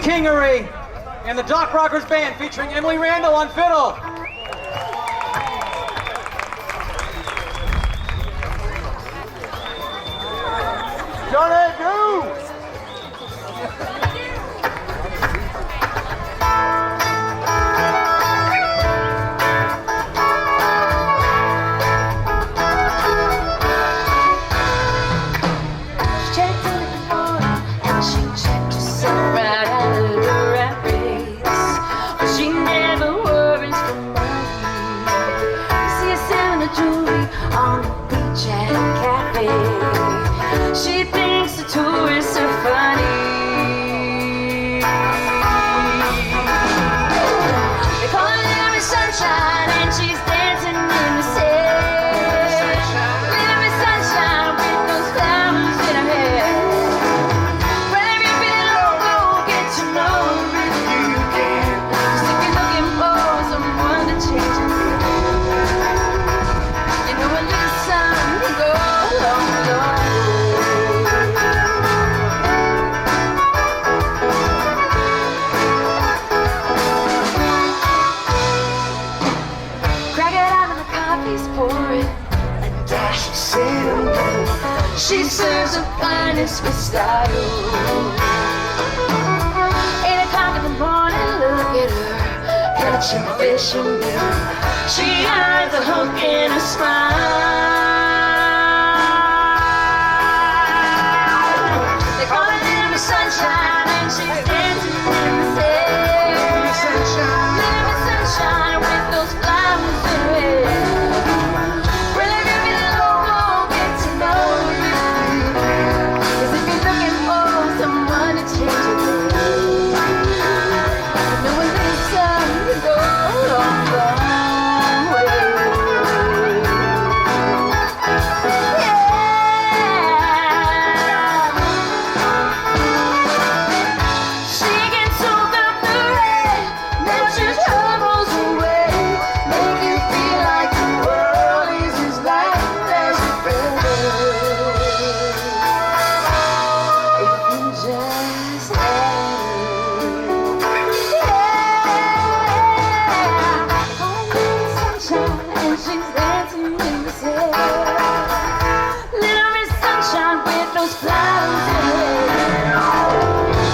Kingery, and the Dock Rockers Band featuring Emily Randall on fiddle. Johnny, go! She checked in the morning and she checked herself right out of the rat race. But she never worries for money. You see her selling her jewelry on the beach at a cafe. She thinks the tourists are funny. They call her Little Miss Sunshine and she's dancing in the sand. Little Miss Sunshine with those flowers in her hair. Wherever you've been, go get to know her if you can. 'Cause if you're looking for someone to change your life, you know a little something can go a long, long way. Crack it out in the coffee's pouring, a dash of cinnamon. She serves the finest with style. 8 o'clock in the morning, look at her, catching fish and bill. She hides a hook in her smile. They call her Little Miss Sunshine and she's dancing in the sand. Little Miss Sunshine with those flowers in her hair. Wherever you've been, go get to know her if you can. 'Cause if you're looking for someone to change your life, you know a little something can go a long, long way. She can soak up the rain, melt your troubles away, make you feel like the world is as light as a feather. If you just let her. Oh, Little Sunshine, and she's dancing in the sand. Little Miss Sunshine with those flowers in her hair.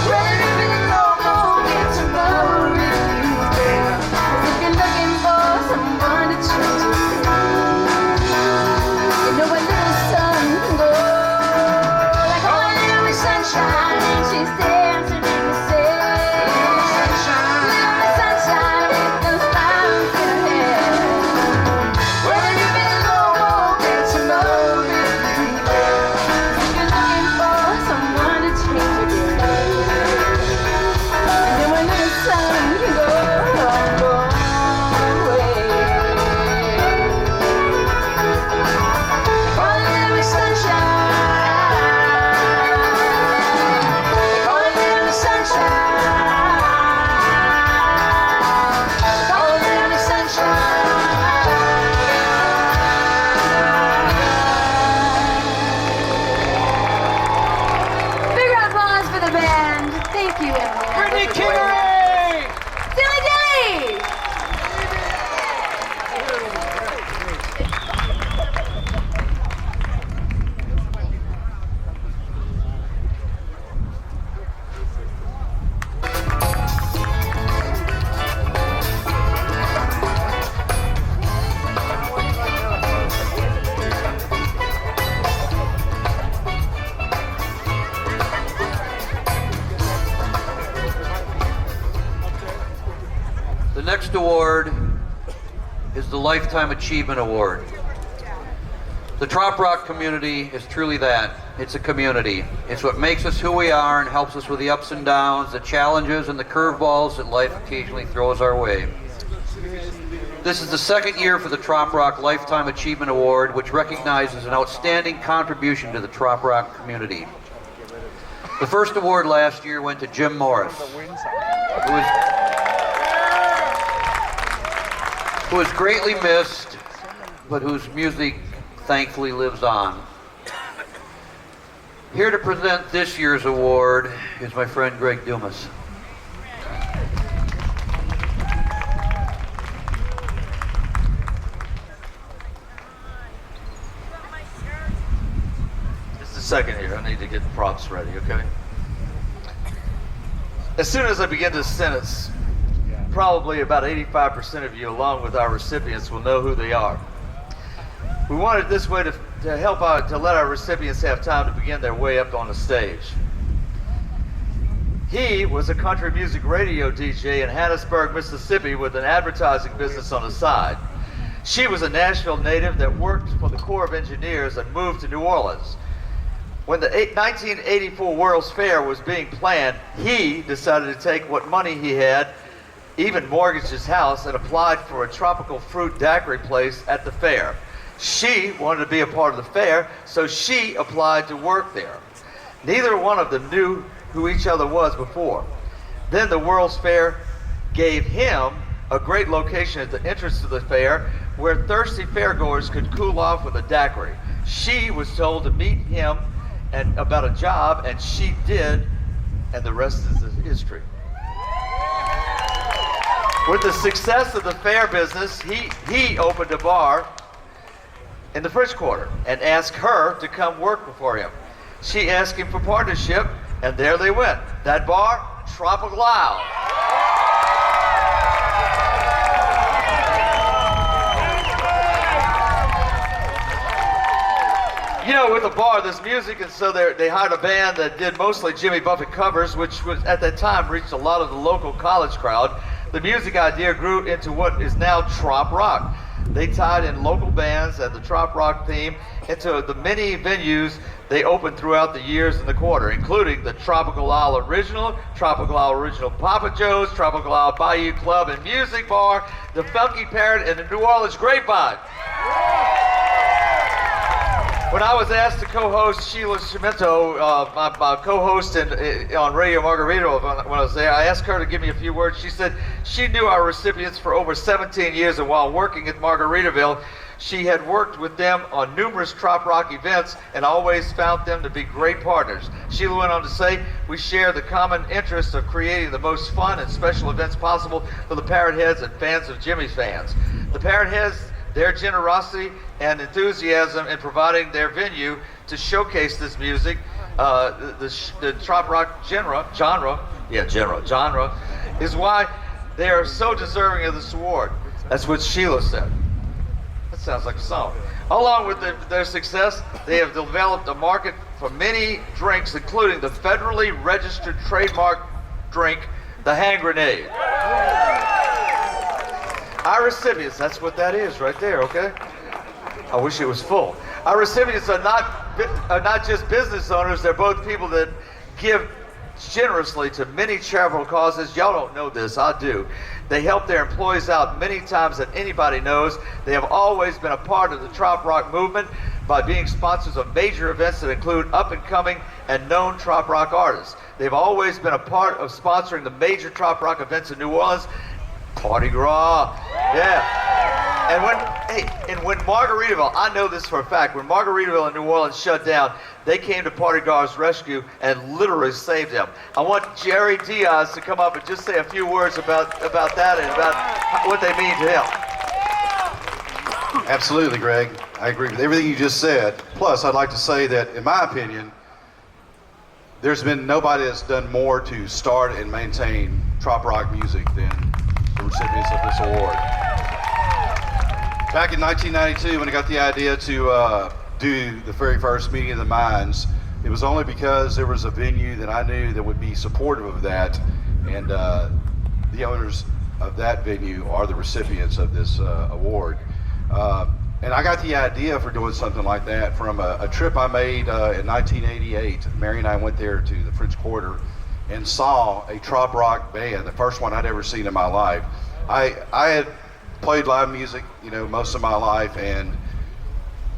Wherever you've been, go get to know her if you can. 'Cause if you're looking for someone to change your life, you know a little something can go. Like oh, Little Miss Sunshine, and she's dancing in the sand. Little Miss Sunshine with those flowers in her hair. Wherever you've been, go get to know her if you can. 'Cause if you're looking for someone to change your life, you know a little something can go a long, long way. Oh, Little Miss Sunshine. Oh, Little Miss Sunshine. Oh, Little Miss Sunshine. Big round of applause for the band. Thank you, Emily. Brittany Kingery! Dilly Dilly! The next award is the Lifetime Achievement Award. The Trop Rock community is truly that. It's a community. It's what makes us who we are and helps us with the ups and downs, the challenges and the curveballs that life occasionally throws our way. This is the second year for the Trop Rock Lifetime Achievement Award, which recognizes an outstanding contribution to the Trop Rock community. The first award last year went to Jim Morris, who was greatly missed, but whose music thankfully lives on. Here to present this year's award is my friend Greg Dumas. second here. I need to get the props ready, okay? As soon as I begin this sentence, probably about 85% of you, along with our recipients, will know who they are. We wanted this way to help out, to let our recipients have time to begin their way up on the stage. He was a country music radio DJ in Hattiesburg, Mississippi, with an advertising business on the side. She was a Nashville native that worked for the Corps of Engineers and moved to New Orleans. When the 1984 World's Fair was being planned, he decided to take what money he had, even mortgaged his house, and applied for a tropical fruit daiquiri place at the fair. She wanted to be a part of the fair, so she applied to work there. Neither one of them knew who each other was before. Then the World's Fair gave him a great location at the entrance to the fair where thirsty fairgoers could cool off with a daiquiri. She was told to meet him and about a job, and she did, and the rest is history. With the success of the fair business, he opened a bar in the French Quarter and asked her to come work for him. She asked him for partnership, and there they went. That bar, Tropical Isle. You know, with the bar, there's music, and so they hired a band that did mostly Jimmy Buffett covers, which was at that time reached a lot of the local college crowd. The music idea grew into what is now Trop Rock. They tied in local bands and the Trop Rock theme into the many venues they opened throughout the years in the quarter, including the Tropical Isle Original, Tropical Isle Original Papa Joe's, Tropical Isle Bayou Club and Music Bar, the Funky Parrot, and the New Orleans Grapevine. When I was asked to co-host Sheila Cimento, my co-host on Radio Margaritaville, when I was there, I asked her to give me a few words. She said she knew our recipients for over 17 years, and while working at Margaritaville, she had worked with them on numerous Trop Rock events and always found them to be great partners. Sheila went on to say, we share the common interest of creating the most fun and special events possible for the Parrot Heads and fans of Jimmy's fans. The Parrot Heads, their generosity and enthusiasm in providing their venue to showcase this music, the Trop Rock genre, is why they are so deserving of this award. That's what Sheila said. That sounds like a song. Along with their success, they have developed a market for many drinks, including the federally registered trademark drink, the hand grenade. Our recipients, that's what that is right there, okay? I wish it was full. Our recipients are not just business owners, they're both people that give generously to many charitable causes. Y'all don't know this, I do. They help their employees out many times than anybody knows. They have always been a part of the Trop Rock movement by being sponsors of major events that include up-and-coming and known Trop Rock artists. They've always been a part of sponsoring the major Trop Rock events in New Orleans. Party Gras, yeah. And when Margaritaville, I know this for a fact, when Margaritaville in New Orleans shut down, they came to Party Gras' rescue and literally saved them. I want Jerry Diaz to come up and just say a few words about that and about what they mean to him. Absolutely, Greg. I agree with everything you just said. Plus, I'd like to say that, in my opinion, there's been nobody that's done more to start and maintain Trop Rock music than the recipients of this award. Back in 1992, when I got the idea to do the very first Meeting of the Minds, it was only because there was a venue that I knew that would be supportive of that, and the owners of that venue are the recipients of this award. And I got the idea for doing something like that from a trip I made in 1988. Mary and I went there to the French Quarter and saw a Trop Rock band, the first one I'd ever seen in my life. I had played live music, most of my life, and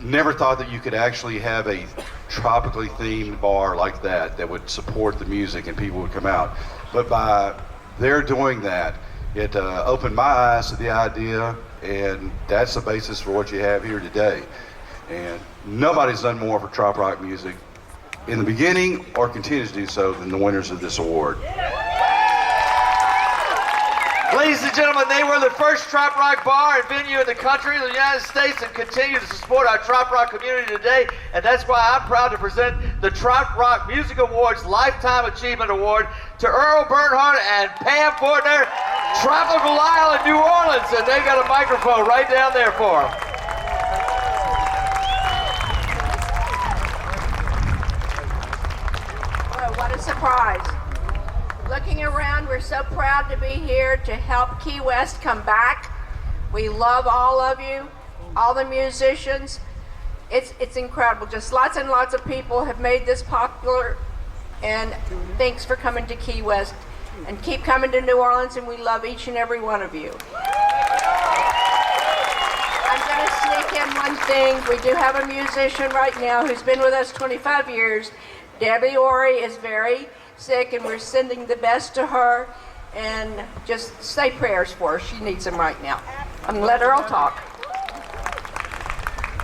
never thought that you could actually have a tropically themed bar like that would support the music and people would come out. But by their doing that, it opened my eyes to the idea, and that's the basis for what you have here today. And nobody's done more for Trop Rock music in the beginning or continues to do so than the winners of this award. Ladies and gentlemen, they were the first trop rock bar and venue in the country, the United States, and continue to support our trop rock community today. And that's why I'm proud to present the Trop Rock Music Awards Lifetime Achievement Award to Earl Bernhardt and Pam Fortner, Tropical Isle in New Orleans. And they got a microphone right down there for them. Oh, what a surprise. Looking around, we're so proud to be here to help Key West come back. We love all of you, all the musicians. It's incredible. Just lots and lots of people have made this popular, and thanks for coming to Key West. And keep coming to New Orleans, and we love each and every one of you. I'm going to sneak in one thing. We do have a musician right now who's been with us 25 years. Debbie Ori is very sick, and we're sending the best to her, and just say prayers for her. She needs them right now. I'm gonna let Earl talk.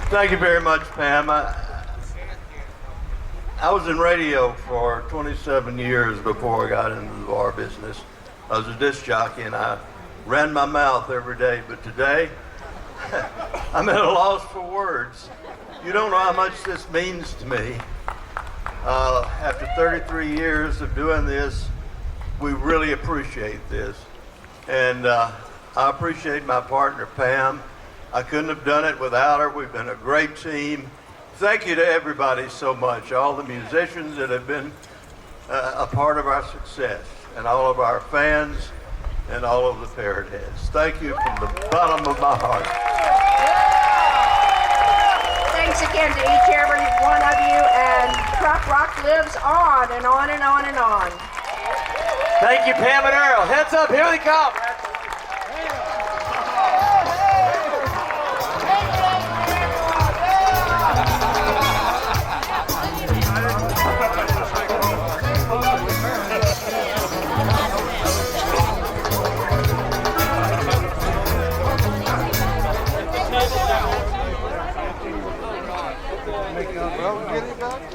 Thank you very much, Pam. I was in radio for 27 years before I got into the bar business. I was a disc jockey, and I ran my mouth every day, but today I'm at a loss for words. You don't know how much this means to me. After 33 years of doing this, we really appreciate this. And I appreciate my partner, Pam. I couldn't have done it without her. We've been a great team. Thank you to everybody so much, all the musicians that have been a part of our success, and all of our fans, and all of the parrot heads. Thank you from the bottom of my heart. Thanks again to each and every one of you, and Trop Rock lives on and on and on and on. Thank you, Pam and Earl. Heads up, here they come.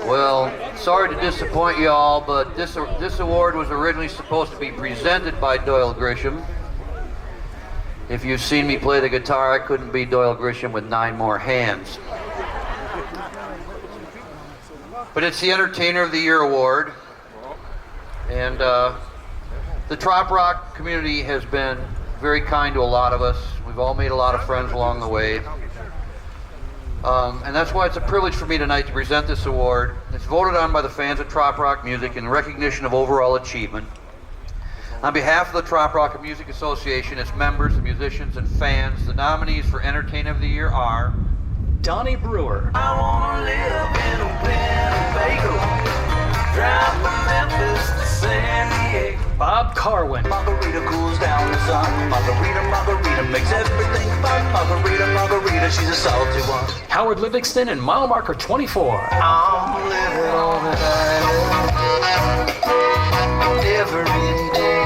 Well, sorry to disappoint you all, but this award was originally supposed to be presented by Doyle Grisham. If you've seen me play the guitar, I couldn't be Doyle Grisham with 9 more hands. But it's the Entertainer of the Year award, and the Trop Rock community has been very kind to a lot of us. We've all made a lot of friends along the way. And that's why it's a privilege for me tonight to present this award. It's voted on by the fans of Trop Rock music in recognition of overall achievement. On behalf of the Trop Rock Music Association, its members, the musicians, and fans, the nominees for Entertainer of the Year are Donnie Brewer, I wanna live in a Winnebago, drive from Memphis to San Diego. Bob Carwin, Margarita cools down the sun. Margarita, margarita makes everything fun. Margarita, margarita, she's a salty one. Howard Livingston, and mile marker 24. I'm living all that I live every day.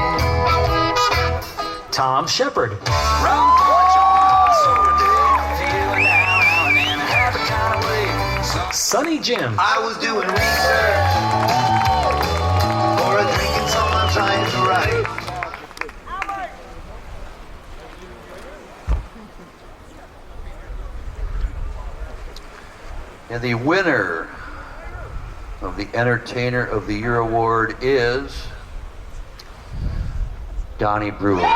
Tom Shepard, Round porch on summer day, feeling down, out in a happy kind of way. Sonny Jim, I was doing research for a drinking song I'm trying to write. And the winner of the Entertainer of the Year award is Donnie Brewer.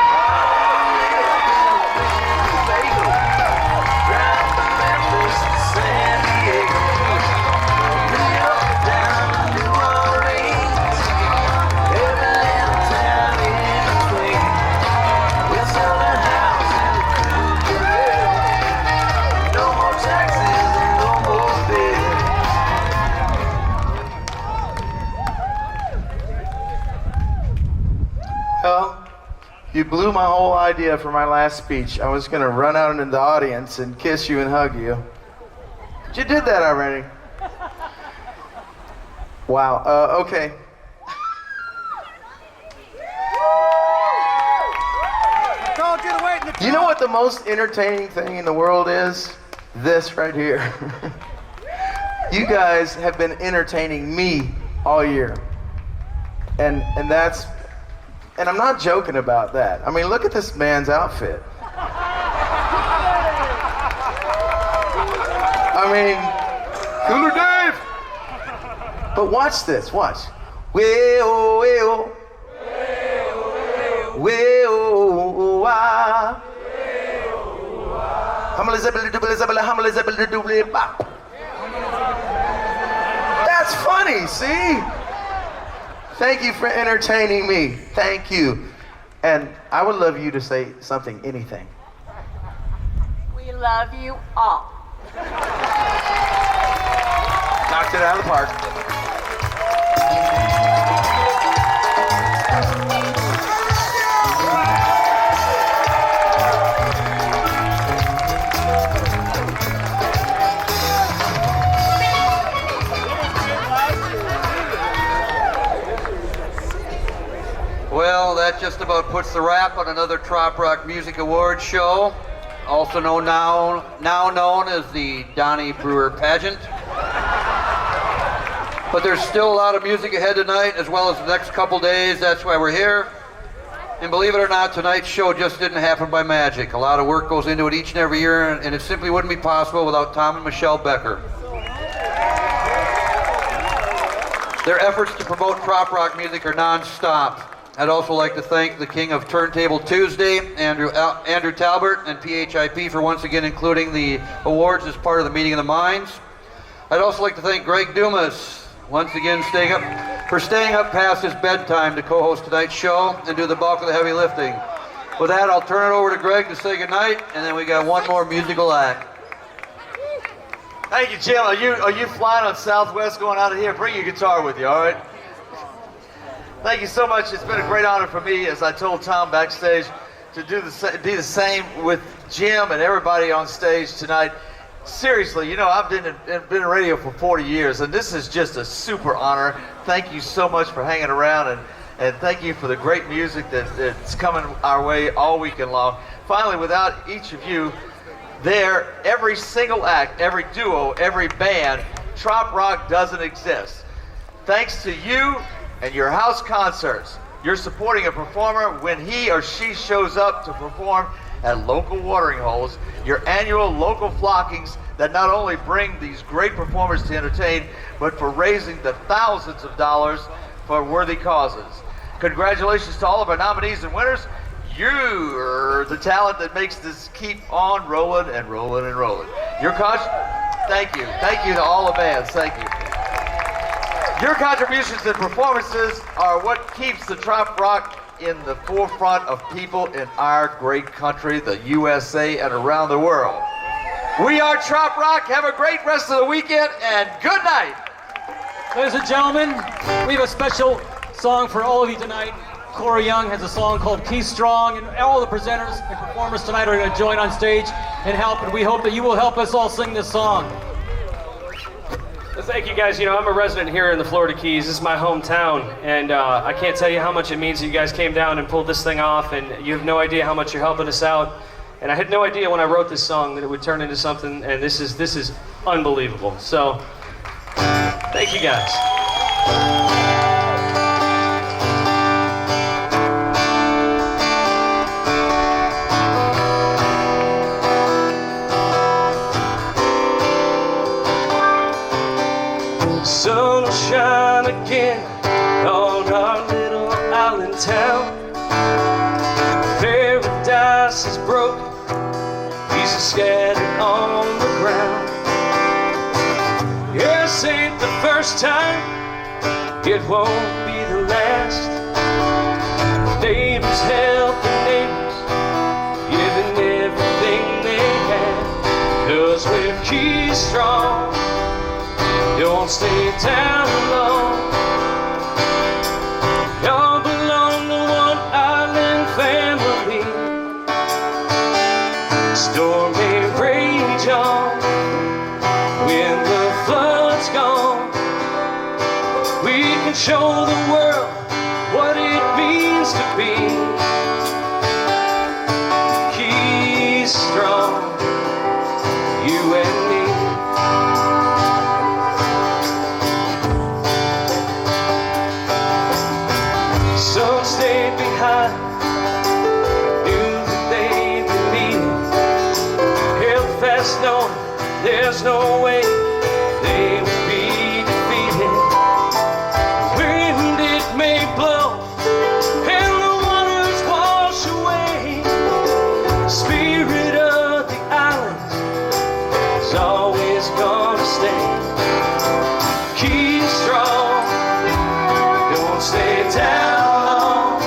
Well, you blew my whole idea for my last speech. I was going to run out into the audience and kiss you and hug you. But you did that already. Wow. Okay. You know what the most entertaining thing in the world is? This right here. You guys have been entertaining me all year. And that's And I'm not joking about that. I mean, look at this man's outfit. I mean, Cooler Dave! But watch this, watch. Way-oh, way-oh. Way-oh, ah. That's funny, see? Thank you for entertaining me. Thank you. And I would love you to say something, anything. We love you all. Knocked it out of the park. Well, that just about puts the wrap on another Trop Rock Music Awards show, also known now known as the Donnie Brewer Pageant. But there's still a lot of music ahead tonight, as well as the next couple days. That's why we're here. And believe it or not, tonight's show just didn't happen by magic. A lot of work goes into it each and every year, and it simply wouldn't be possible without Tom and Michelle Becker. Their efforts to promote Trop Rock music are non-stop. I'd also like to thank the king of Turntable Tuesday, Andrew Talbert, and PHIP for once again including the awards as part of the Meeting of the Minds. I'd also like to thank Greg Dumas, once again staying up past his bedtime to co-host tonight's show and do the bulk of the heavy lifting. With that, I'll turn it over to Greg to say goodnight, and then we got one more musical act. Thank you, Jim. Are you flying on Southwest going out of here? Bring your guitar with you, all right? Thank you so much. It's been a great honor for me, as I told Tom backstage, to be the same with Jim and everybody on stage tonight. Seriously, you know, I've been in radio for 40 years, and this is just a super honor. Thank you so much for hanging around, and thank you for the great music that's coming our way all weekend long. Finally, without each of you there, every single act, every duo, every band, Trop Rock doesn't exist. Thanks to you and your house concerts, you're supporting a performer when he or she shows up to perform at local watering holes, your annual local flockings that not only bring these great performers to entertain, but for raising the thousands of dollars for worthy causes. Congratulations to all of our nominees and winners. You're the talent that makes this keep on rolling and rolling and rolling. Thank you. Thank you to all the bands. Thank you. Your contributions and performances are what keeps the Trop Rock in the forefront of people in our great country, the USA, and around the world. We are Trop Rock. Have a great rest of the weekend, and good night. Ladies and gentlemen, we have a special song for all of you tonight. Corey Young has a song called Keep Strong, and all the presenters and performers tonight are going to join on stage and help, and we hope that you will help us all sing this song. Thank you guys. You know, I'm a resident here in the Florida Keys. This is my hometown, and I can't tell you how much it means that you guys came down and pulled this thing off, and you have no idea how much you're helping us out. And I had no idea when I wrote this song that it would turn into something, and this is unbelievable. So, thank you guys. Sun will shine again on our little island town. Paradise is broken, pieces scattered on the ground. This ain't the first time, it won't be the last. Neighbors helping neighbors, giving everything they have. 'Cause we're Keys strong, don't stay down alone. Y'all belong to one island family. Storm may rage on when the flood's gone. We can show the world what it means to be Keys strong, you and me. Some stayed behind there's no way they will be defeated. The wind it may blow and the waters wash away. The spirit of the islands is always gonna stay. Keep strong, don't stay down long.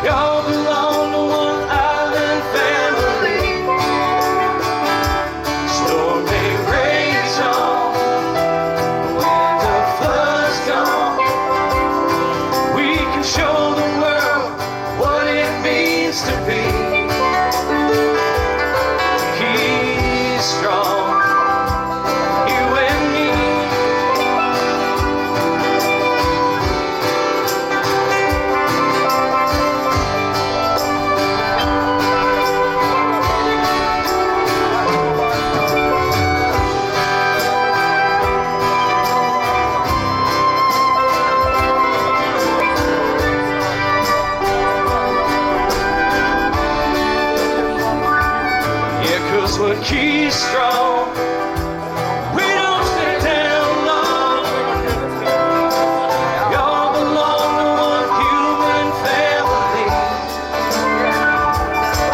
Y'all belong to one island family. Storm may rage on, when the flood's gone, we can show the world what it means to be. Keep strong, you and me. Yeah, 'cause we're key strong. We don't stay down long. Y'all belong to one human family.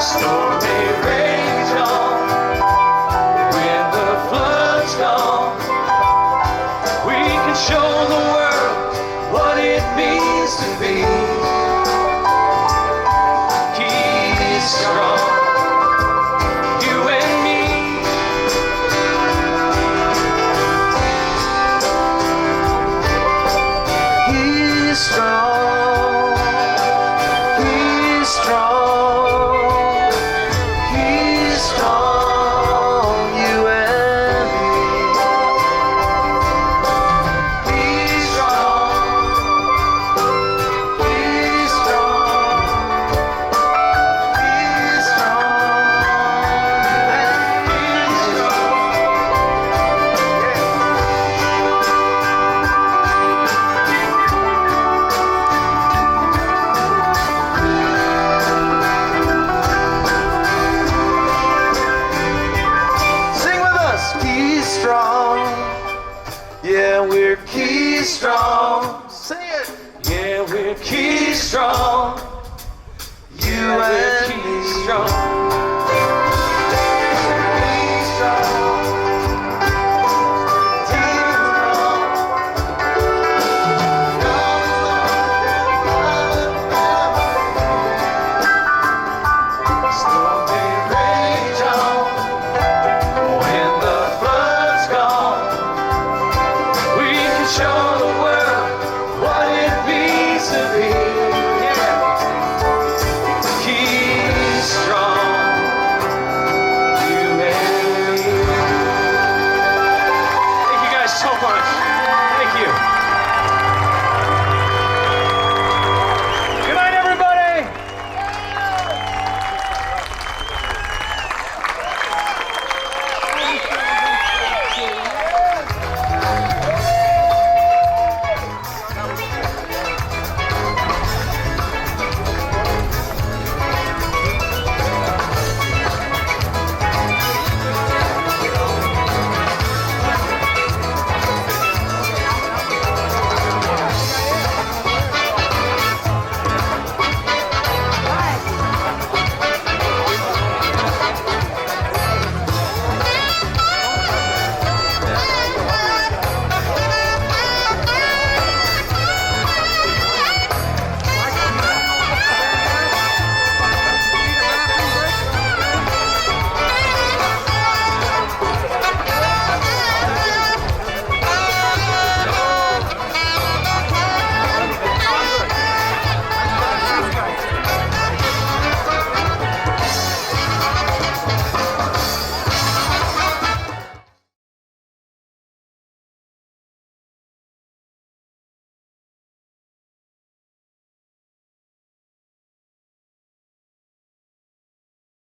Storm may rage on, when the flood's gone, we can show the world what it means to be.